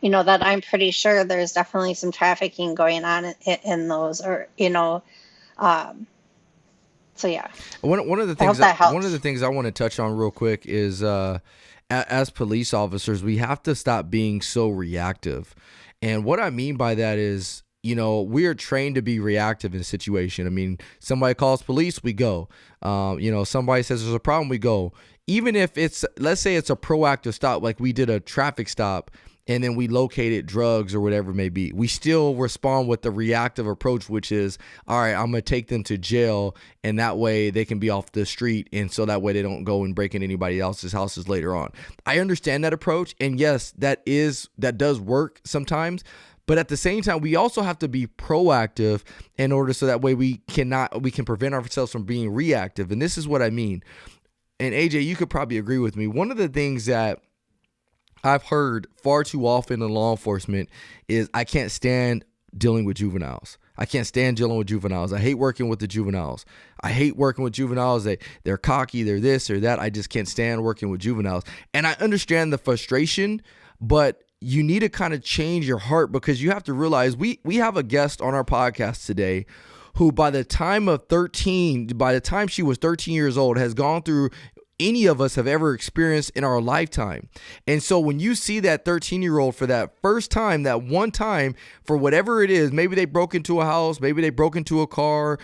I'm pretty sure there's definitely some trafficking going on in those, or, so yeah. One of the things I want to touch on real quick is, as police officers, we have to stop being so reactive. And what I mean by that is, we are trained to be reactive in a situation. I mean, somebody calls police, we go. Somebody says there's a problem, we go. Even if let's say it's a proactive stop, like we did a traffic stop, and then we located drugs or whatever it may be, we still respond with the reactive approach, which is, all right, I'm going to take them to jail, and that way they can be off the street, and so that way they don't go and break in anybody else's houses later on. I understand that approach, and yes, that does work sometimes, but at the same time, we also have to be proactive in order so that way we can prevent ourselves from being reactive. And this is what I mean. And AJ, you could probably agree with me. One of the things that I've heard far too often in law enforcement is, I can't stand dealing with juveniles. I can't stand dealing with juveniles. I hate working with the juveniles. I hate working with juveniles. They're cocky, they're this or that. I just can't stand working with juveniles. And I understand the frustration, but you need to kind of change your heart, because you have to realize we have a guest on our podcast today who by the time she was 13 years old, has gone through any of us have ever experienced in our lifetime. And so when you see that 13-year-old for that first time, that one time, for whatever it is, maybe they broke into a house, maybe they broke into a car,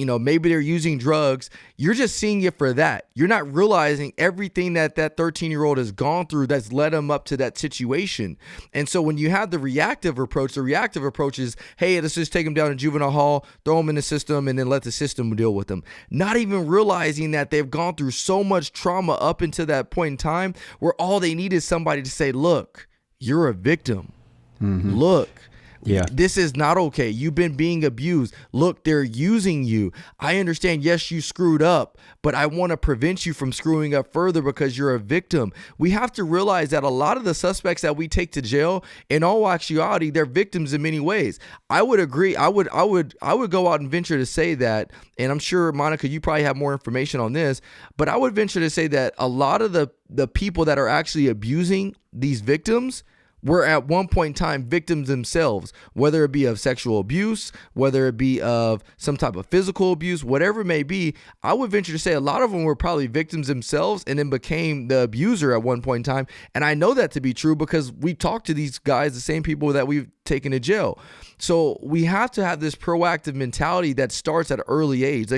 maybe they're using drugs. You're just seeing it for that. You're not realizing everything that 13-year-old has gone through that's led them up to that situation. And so when you have the reactive approach is, hey, let's just take them down to juvenile hall, throw them in the system, and then let the system deal with them. Not even realizing that they've gone through so much trauma up until that point in time where all they need is somebody to say, look, you're a victim. Look. Yeah. This is not okay. You've been being abused. Look, they're using you. I understand, yes, you screwed up, but I want to prevent you from screwing up further because you're a victim. We have to realize that a lot of the suspects that we take to jail, in all actuality, they're victims in many ways. I would agree. I would go out and venture to say that, and I'm sure, Monica, you probably have more information on this, but I would venture to say that a lot of the people that are actually abusing these victims were at one point in time victims themselves, whether it be of sexual abuse, whether it be of some type of physical abuse, whatever it may be. I would venture to say a lot of them were probably victims themselves and then became the abuser at one point in time. And I know that to be true because we talked to these guys, the same people that we've taken to jail. So we have to have this proactive mentality that starts at an early age.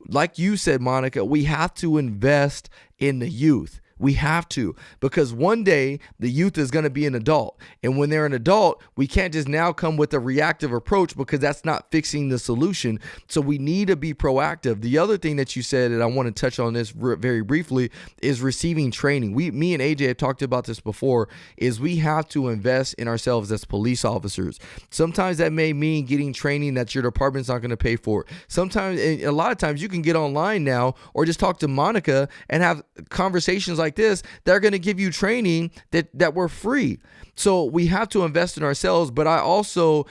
Like you said, Monica, we have to invest in the youth. We have to, because one day the youth is going to be an adult. And when they're an adult, we can't just now come with a reactive approach because that's not fixing the solution. So we need to be proactive. The other thing that you said, and I want to touch on this very briefly, is receiving training. Me and AJ have talked about this before, is we have to invest in ourselves as police officers. Sometimes that may mean getting training that your department's not going to pay for. Sometimes, and a lot of times you can get online now or just talk to Monica and have conversations like this that are going to give you training that were free. So we have to invest in ourselves, but I also,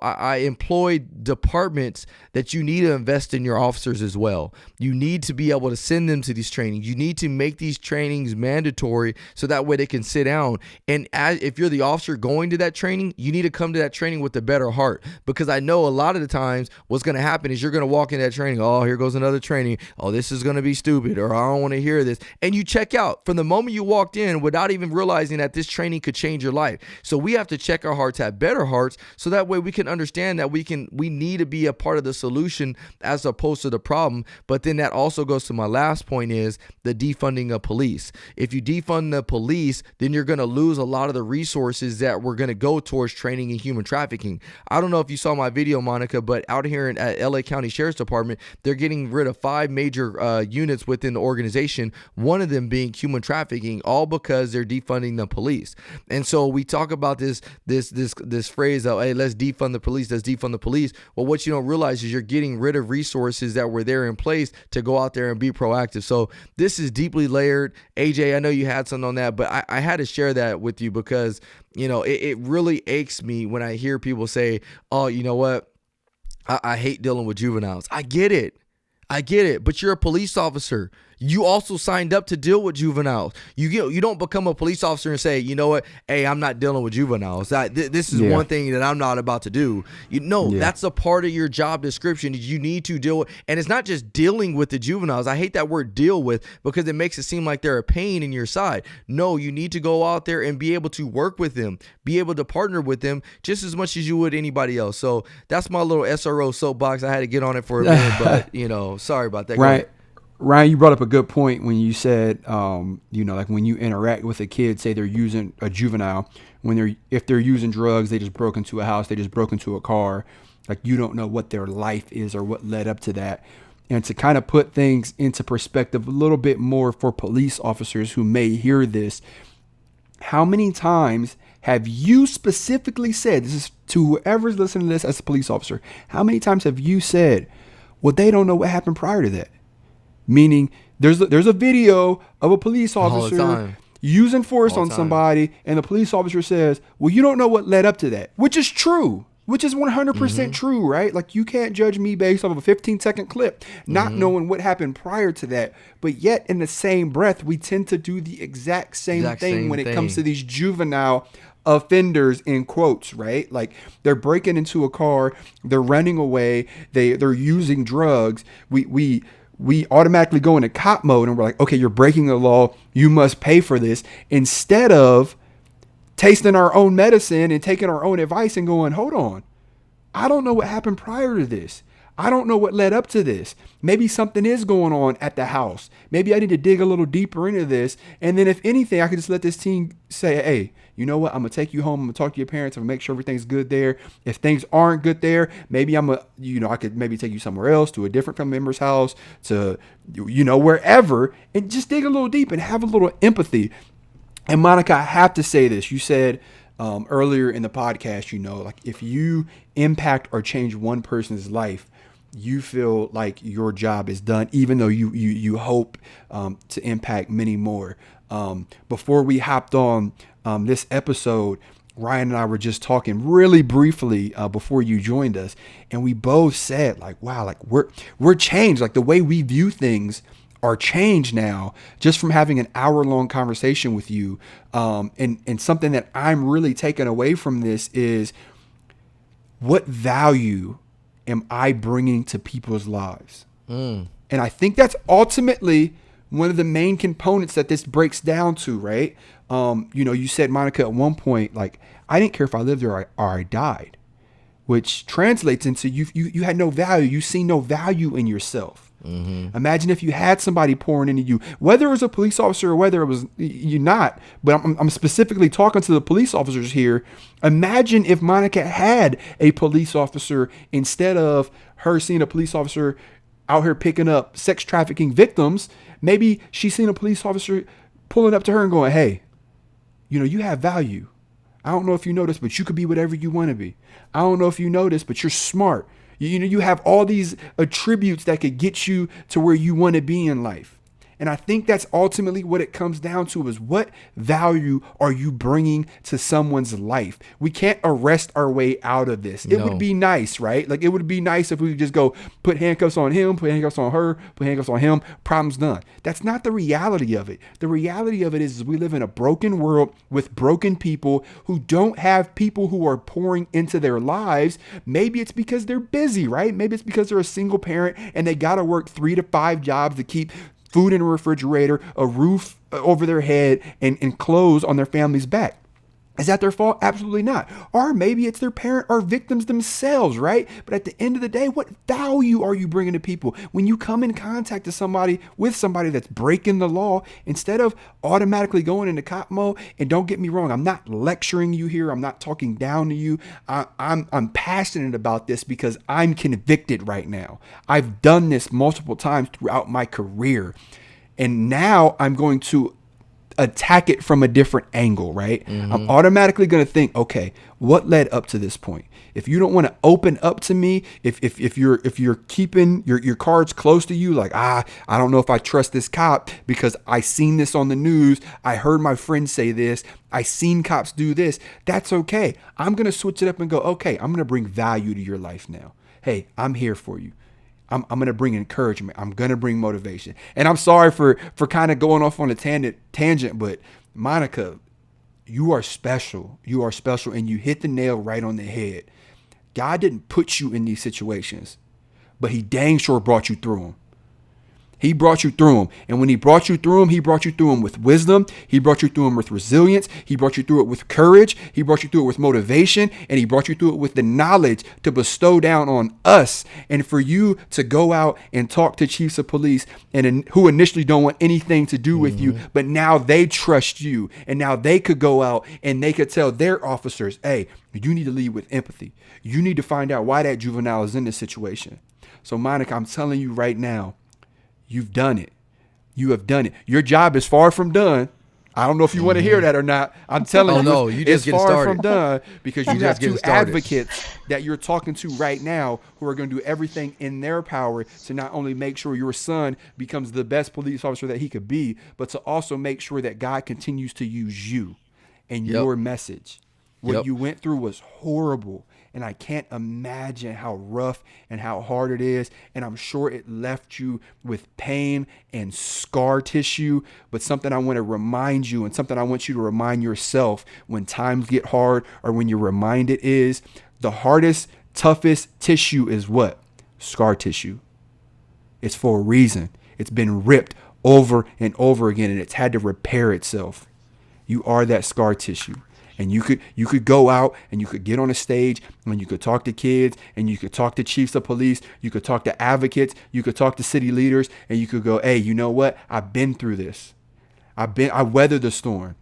I employ departments that you need to invest in your officers as well. You need to be able to send them to these trainings. You need to make these trainings mandatory so that way they can sit down. And if you're the officer going to that training, you need to come to that training with a better heart, because I know a lot of the times what's going to happen is you're going to walk in that training. Oh, here goes another training. Oh, this is going to be stupid, or I don't want to hear this. And you check out from the moment you walked in without even realizing that this training could change your life. So we have to check our hearts, have better hearts, so that way we can understand that we need to be a part of the solution as opposed to the problem. But then that also goes to my last point, is the defunding of police. If you defund the police, then you're going to lose a lot of the resources that we're going to go towards training in human trafficking. I don't know if you saw my video, Monica, but out here at LA County Sheriff's Department, they're getting rid of 5 major units within the organization, one of them being human trafficking, all because they're defunding the police. And so we talk about this phrase of, hey, let's defund the police. Well, what you don't realize is you're getting rid of resources that were there in place to go out there and be proactive. So this is deeply layered. AJ, I know you had something on that, but I had to share that with you because, it really aches me when I hear people say, oh, you know what? I hate dealing with juveniles. I get it, but you're a police officer. You also signed up to deal with juveniles. You don't become a police officer and say, you know what, hey, I'm not dealing with juveniles. This is one thing that I'm not about to do. That's a part of your job description. You need to deal with, and it's not just dealing with the juveniles. I hate that word deal with because it makes it seem like they're a pain in your side. No, you need to go out there and be able to work with them, be able to partner with them just as much as you would anybody else. So that's my little SRO soapbox. I had to get on it for a minute, but sorry about that. Right. Ryan, you brought up a good point when you said, like when you interact with a kid, say they're using a juvenile, if they're using drugs, they just broke into a house, they just broke into a car, like you don't know what their life is or what led up to that. And to kind of put things into perspective a little bit more for police officers who may hear this, how many times have you specifically said, this is to whoever's listening to this as a police officer, how many times have you said, well, they don't know what happened prior to that? Meaning there's a video of a police officer using force on somebody, and the police officer says, well, you don't know what led up to that, which is true, which is 100% true, right? Like you can't judge me based off of a 15-second clip, not knowing what happened prior to that. But yet in the same breath, we tend to do the exact same thing when it comes to these juvenile offenders, in quotes, right? Like they're breaking into a car, they're running away, they're using drugs. We automatically go into cop mode and we're like, okay, you're breaking the law, you must pay for this, instead of tasting our own medicine and taking our own advice and going, hold on, I don't know what happened prior to this. I don't know what led up to this. Maybe something is going on at the house. Maybe I need to dig a little deeper into this. And then if anything, I could just let this teen say, hey, you know what? I'm going to take you home. I'm going to talk to your parents. I'm going to make sure everything's good there. If things aren't good there, maybe I could maybe take you somewhere else, to a different family member's house, to, wherever, and just dig a little deep and have a little empathy. And Monica, I have to say this. You said earlier in the podcast, like if you impact or change one person's life, you feel like your job is done, even though you hope to impact many more. Before we hopped on this episode, Ryan and I were just talking really briefly before you joined us, and we both said like, wow, like we're changed. Like the way we view things are changed now just from having an hour-long conversation with you. And something that I'm really taking away from this is, what value am I bringing to people's lives? And I think that's ultimately one of the main components that this breaks down to, right? You said, Monica, at one point, like, I didn't care if I lived or I died, which translates into you had no value. You see no value in yourself. Mm-hmm. Imagine if you had somebody pouring into you, whether it was a police officer or whether it was you not, but I'm specifically talking to the police officers here. Imagine if Monica had a police officer instead of her seeing a police officer out here picking up sex trafficking victims. Maybe she's seen a police officer pulling up to her and going, hey, you have value. I don't know if you know this, but you could be whatever you want to be. I don't know if you know this, but you're smart. You have all these attributes that could get you to where you want to be in life. And I think that's ultimately what it comes down to, is what value are you bringing to someone's life? We can't arrest our way out of this. It would be nice, right? Like, it would be nice if we could just go put handcuffs on him, put handcuffs on her, put handcuffs on him, problem's done. That's not the reality of it. The reality of it is we live in a broken world with broken people who don't have people who are pouring into their lives. Maybe it's because they're busy, right? Maybe it's because they're a single parent and they got to work 3 to 5 jobs to keep food in a refrigerator, a roof over their head, and clothes on their family's back. Is that their fault? Absolutely not. Or maybe it's their parent or victims themselves, right? But at the end of the day, what value are you bringing to people? When you come in contact with somebody that's breaking the law, instead of automatically going into cop mode, and don't get me wrong, I'm not lecturing you here. I'm not talking down to you. I'm passionate about this because I'm convicted right now. I've done this multiple times throughout my career. And now I'm going to attack it from a different angle, right? Mm-hmm. I'm automatically going to think, okay, what led up to this point? If you don't want to open up to me, if you're keeping your cards close to you, like, I don't know if I trust this cop because I seen this on the news, I heard my friend say this, I seen cops do this, that's okay. I'm going to switch it up and go, okay, I'm going to bring value to your life now. Hey, I'm here for you. I'm going to bring encouragement. I'm going to bring motivation. And I'm sorry for kind of going off on a tangent, but Monica, you are special. You are special, and you hit the nail right on the head. God didn't put you in these situations, but he dang sure brought you through them. He brought you through them. And when he brought you through them, he brought you through them with wisdom. He brought you through them with resilience. He brought you through it with courage. He brought you through it with motivation. And he brought you through it with the knowledge to bestow down on us. And for you to go out and talk to chiefs of police and who initially don't want anything to do with you, but now they trust you. And now they could go out and they could tell their officers, hey, you need to lead with empathy. You need to find out why that juvenile is in this situation. So Monica, I'm telling you right now, you've done it. You have done it. Your job is far from done. I don't know if you want to hear that or not. I'm telling you, it's far from done, because you have 2 advocates that you're talking to right now who are going to do everything in their power to not only make sure your son becomes the best police officer that he could be, but to also make sure that God continues to use you and your message. What you went through was horrible. And I can't imagine how rough and how hard it is. And I'm sure it left you with pain and scar tissue. But something I want to remind you, and something I want you to remind yourself when times get hard, or when you're reminded, is the hardest, toughest tissue is what? Scar tissue. It's for a reason. It's been ripped over and over again, and it's had to repair itself. You are that scar tissue. And you could go out and you could get on a stage and you could talk to kids and you could talk to chiefs of police, you could talk to advocates, you could talk to city leaders, and you could go, hey, you know what? I've been through this. I weathered the storm.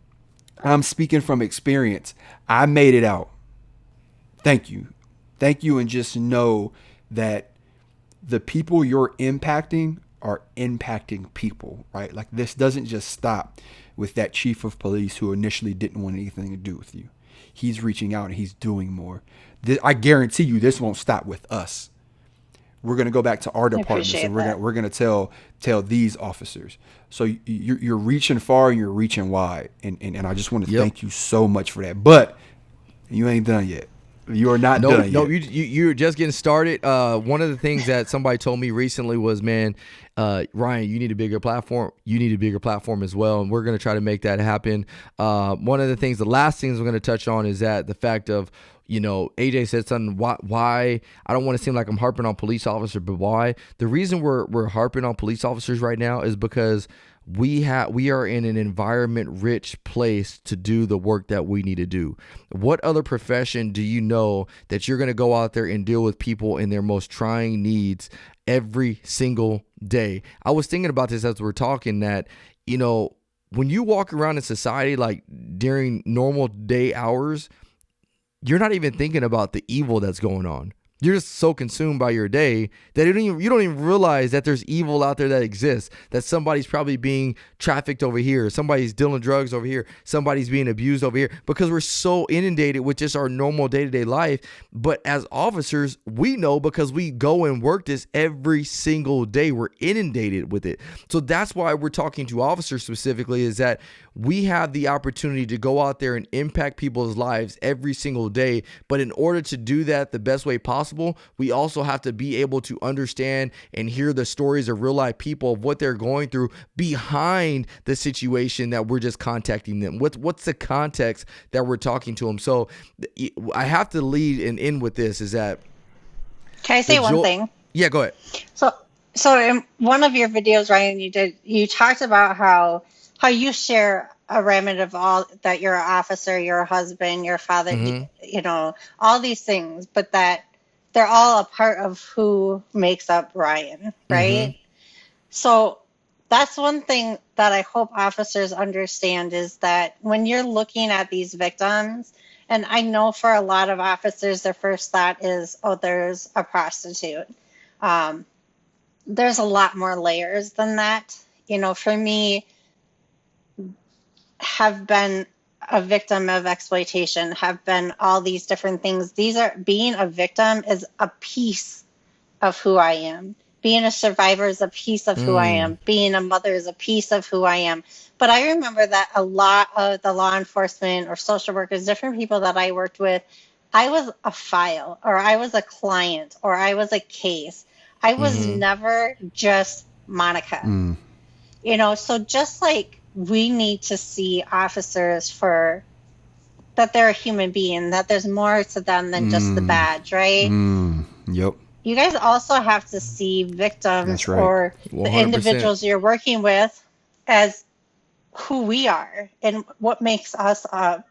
I'm speaking from experience. I made it out. Thank you. Thank you. And just know that the people you're impacting are impacting people, right? Like, this doesn't just stop with that chief of police who initially didn't want anything to do with you. He's reaching out and he's doing more. I guarantee you this won't stop with us. We're going to go back to our departments and we're going to tell these officers. So you're reaching far and you're reaching wide. And I just want to thank you so much for that. But you ain't done yet. You are not done yet. No, you're just getting started. One of the things that somebody told me recently was, man, Ryan, you need a bigger platform. You need a bigger platform as well. And we're going to try to make that happen. One of the last things we're going to touch on is that the fact of, AJ said something, why I don't want to seem like I'm harping on police officers, but why? The reason we're harping on police officers right now is because we are in an environment-rich place to do the work that we need to do. What other profession do you know that you're going to go out there and deal with people in their most trying needs every single day? I was thinking about this as we're talking that, when you walk around in society, like during normal day hours, you're not even thinking about the evil that's going on. You're just so consumed by your day that you don't even realize that there's evil out there that exists, that somebody's probably being trafficked over here, somebody's dealing drugs over here, somebody's being abused over here, because we're so inundated with just our normal day-to-day life. But as officers, we know because we go and work this every single day. We're inundated with it. So that's why we're talking to officers specifically, is that we have the opportunity to go out there and impact people's lives every single day. But in order to do that the best way possible, we also have to be able to understand and hear the stories of real life people, of what they're going through behind the situation that we're just contacting them. What's the context that we're talking to them? So I have to lead and end with this, is that. Can I say one thing? Yeah, go ahead. So in one of your videos, Ryan, you talked about how you share a remnant of all that you're an officer, you're a husband, you're a father, all these things, but that they're all a part of who makes up Ryan, right? Mm-hmm. So that's one thing that I hope officers understand, is that when you're looking at these victims, and I know for a lot of officers, their first thought is, oh, there's a prostitute. There's a lot more layers than that. For me, have been a victim of exploitation, have been all these different things. Being a victim is a piece of who I am. Being a survivor is a piece of who I am. Being a mother is a piece of who I am. But I remember that a lot of the law enforcement or social workers, different people that I worked with, I was a file, or I was a client, or I was a case. I was never just Monica. So just like we need to see officers for that they're a human being, that there's more to them than just the badge, right? Yep. You guys also have to see victims or 100%. The individuals you're working with as who we are and what makes us up.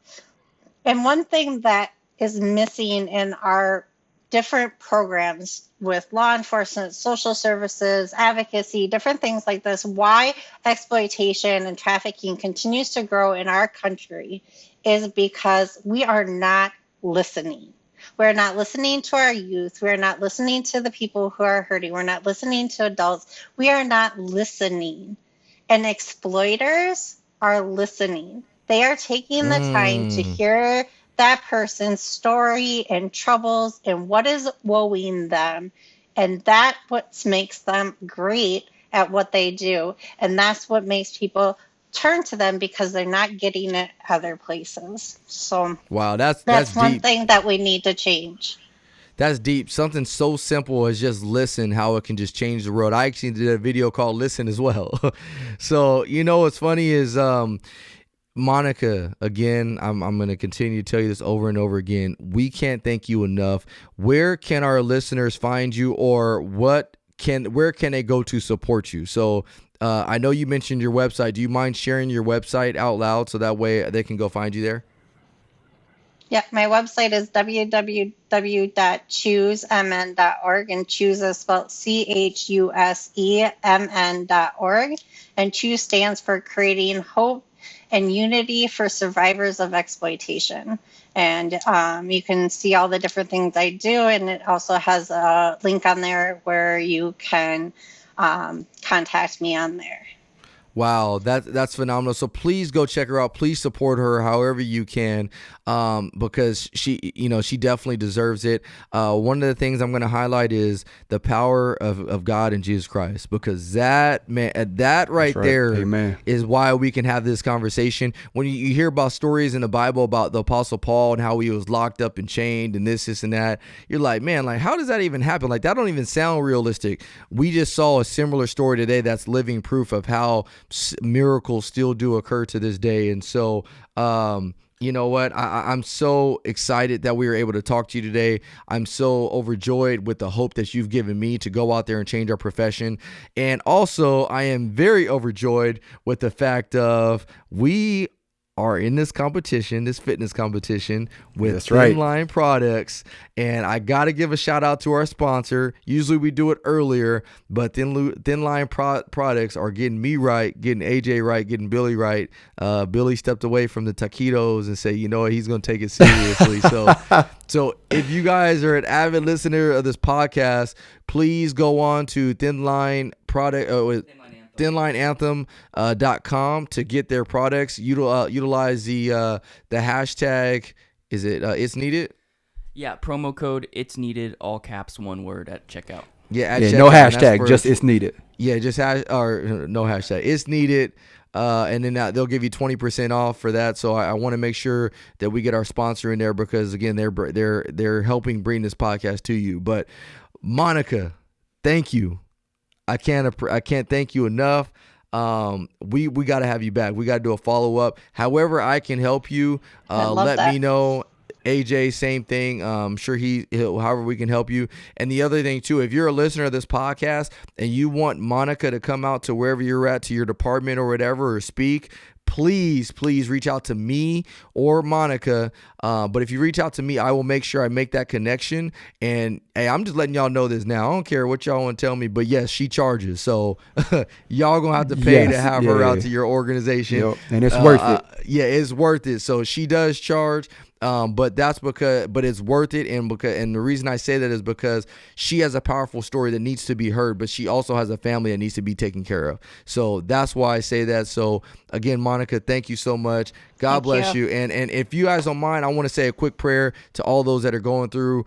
And one thing that is missing in our different programs with law enforcement, social services, advocacy, different things like this, why exploitation and trafficking continues to grow in our country is because we are not listening. We're not listening to our youth. We're not listening to the people who are hurting. We're not listening to adults. We are not listening. And exploiters are listening. They are taking the time to hear that person's story and troubles and what is woeing them. And that's what makes them great at what they do. And that's what makes people turn to them, because they're not getting it other places. So wow, that's one deep. Thing that we need to change. That's deep. Something so simple as just listen, how it can just change the world. I actually did a video called Listen as well. So, what's funny is Monica, again, I'm going to continue to tell you this over and over again. We can't thank you enough. Where can our listeners find you, or where can they go to support you? So I know you mentioned your website. Do you mind sharing your website out loud so that way they can go find you there? Yeah, my website is www.choosemn.org, and choose is spelled CHUSEMN.org. And choose stands for Creating Hope and Unity for Survivors of Exploitation. And you can see all the different things I do, and it also has a link on there where you can contact me on there. Wow, that's phenomenal. So please go check her out. Please support her however you can, because she definitely deserves it. One of the things I'm going to highlight is the power of God in Jesus Christ, because that right there Amen. is why we can have this conversation. When you hear about stories in the Bible about the Apostle Paul and how he was locked up and chained and this and that, you're like, man, like how does that even happen? Like that don't even sound realistic. We just saw a similar story today that's living proof of how miracles still do occur to this day. And so you know what, I'm so excited that we were able to talk to you today. I'm so overjoyed with the hope that you've given me to go out there and change our profession. And also I am very overjoyed with the fact of we are in this competition, this fitness competition with Thin Line products. And I got to give a shout out to our sponsor. Usually we do it earlier, but Thin Line products are getting me right, getting AJ right, getting Billy right. Billy stepped away from the taquitos and said, you know what, he's going to take it seriously. So if you guys are an avid listener of this podcast, please go on to thinlineanthem.com to get their products. Utilize the hashtag. Is it it's needed? Yeah, promo code it's needed, all caps, one word at checkout. Yeah, no hashtag, just it's needed. Yeah, just no hashtag. It's needed. And then they'll give you 20% off for that. So I want to make sure that we get our sponsor in there, because again, they're helping bring this podcast to you. But Monica, thank you. I can't thank you enough. We got to have you back. We got to do a follow up. However I can help you, let me know. AJ, same thing. I'm sure he'll however we can help you. And the other thing too, if you're a listener of this podcast and you want Monica to come out to wherever you're at, to your department or whatever, or speak, please reach out to me or Monica. But if you reach out to me, I will make sure I make that connection. And hey, I'm just letting y'all know this now. I don't care what y'all want to tell me, but yes, she charges. So y'all gonna have to pay to have her out to your organization. Yep. And it's worth it. Yeah, it's worth it. So she does charge. But it's worth it. And the reason I say that is because she has a powerful story that needs to be heard, but she also has a family that needs to be taken care of. So that's why I say that. So again, Monica, thank you so much. God bless you. And if you guys don't mind, I want to say a quick prayer to all those that are going through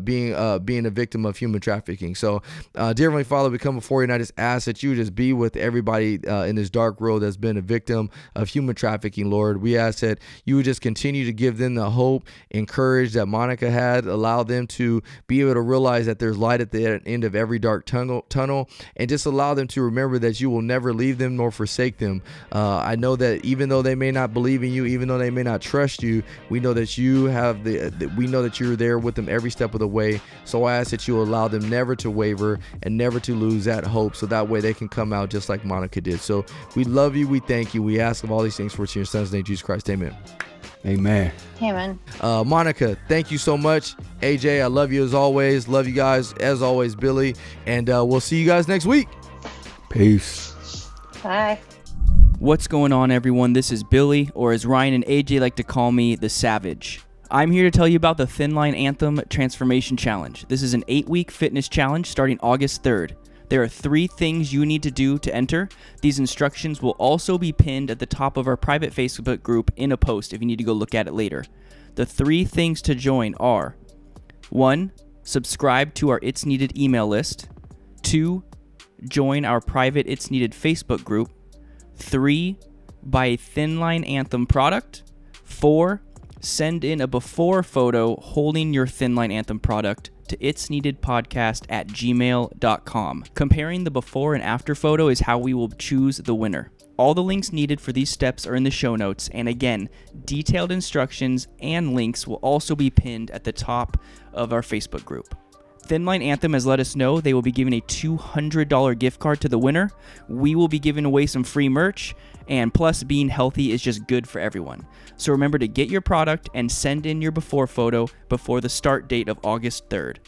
being a victim of human trafficking. So dear Heavenly Father, we come before you and I just ask that you just be with everybody in this dark world that's been a victim of human trafficking, Lord. We ask that you would just continue to give them the hope and courage that Monica had, allow them to be able to realize that there's light at the end of every dark tunnel, and just allow them to remember that you will never leave them nor forsake them. I know that even though they may not believe in you, even though they may not trust you, we know that you have we know that you're there with them every step of the way. So I ask that you allow them never to waver and never to lose that hope, so that way they can come out just like Monica did. So we love you, we thank you, we ask of all these things for your son's name, Jesus Christ. Amen. Amen. Amen. Monica, thank you so much. AJ, I love you as always. Love you guys as always, Billy. And we'll see you guys next week. Peace. Bye. What's going on, everyone? This is Billy, or as Ryan and AJ like to call me, the Savage. I'm here to tell you about the Thin Line Anthem Transformation Challenge. This is an 8-week fitness challenge starting August 3rd. There are 3 things you need to do to enter. These instructions will also be pinned at the top of our private Facebook group in a post if you need to go look at it later. The 3 things to join are: 1. Subscribe to our It's Needed email list. 2. Join our private It's Needed Facebook group. 3. Buy a Thin Line Anthem product. 4. Send in a before photo holding your Thin Line Anthem product to itsneededpodcast@gmail.com. Comparing the before and after photo is how we will choose the winner. All the links needed for these steps are in the show notes, and again, detailed instructions and links will also be pinned at the top of our Facebook group. Thin Line Anthem has let us know they will be giving a $200 gift card to the winner. We will be giving away some free merch, and plus being healthy is just good for everyone. So remember to get your product and send in your before photo before the start date of August 3rd.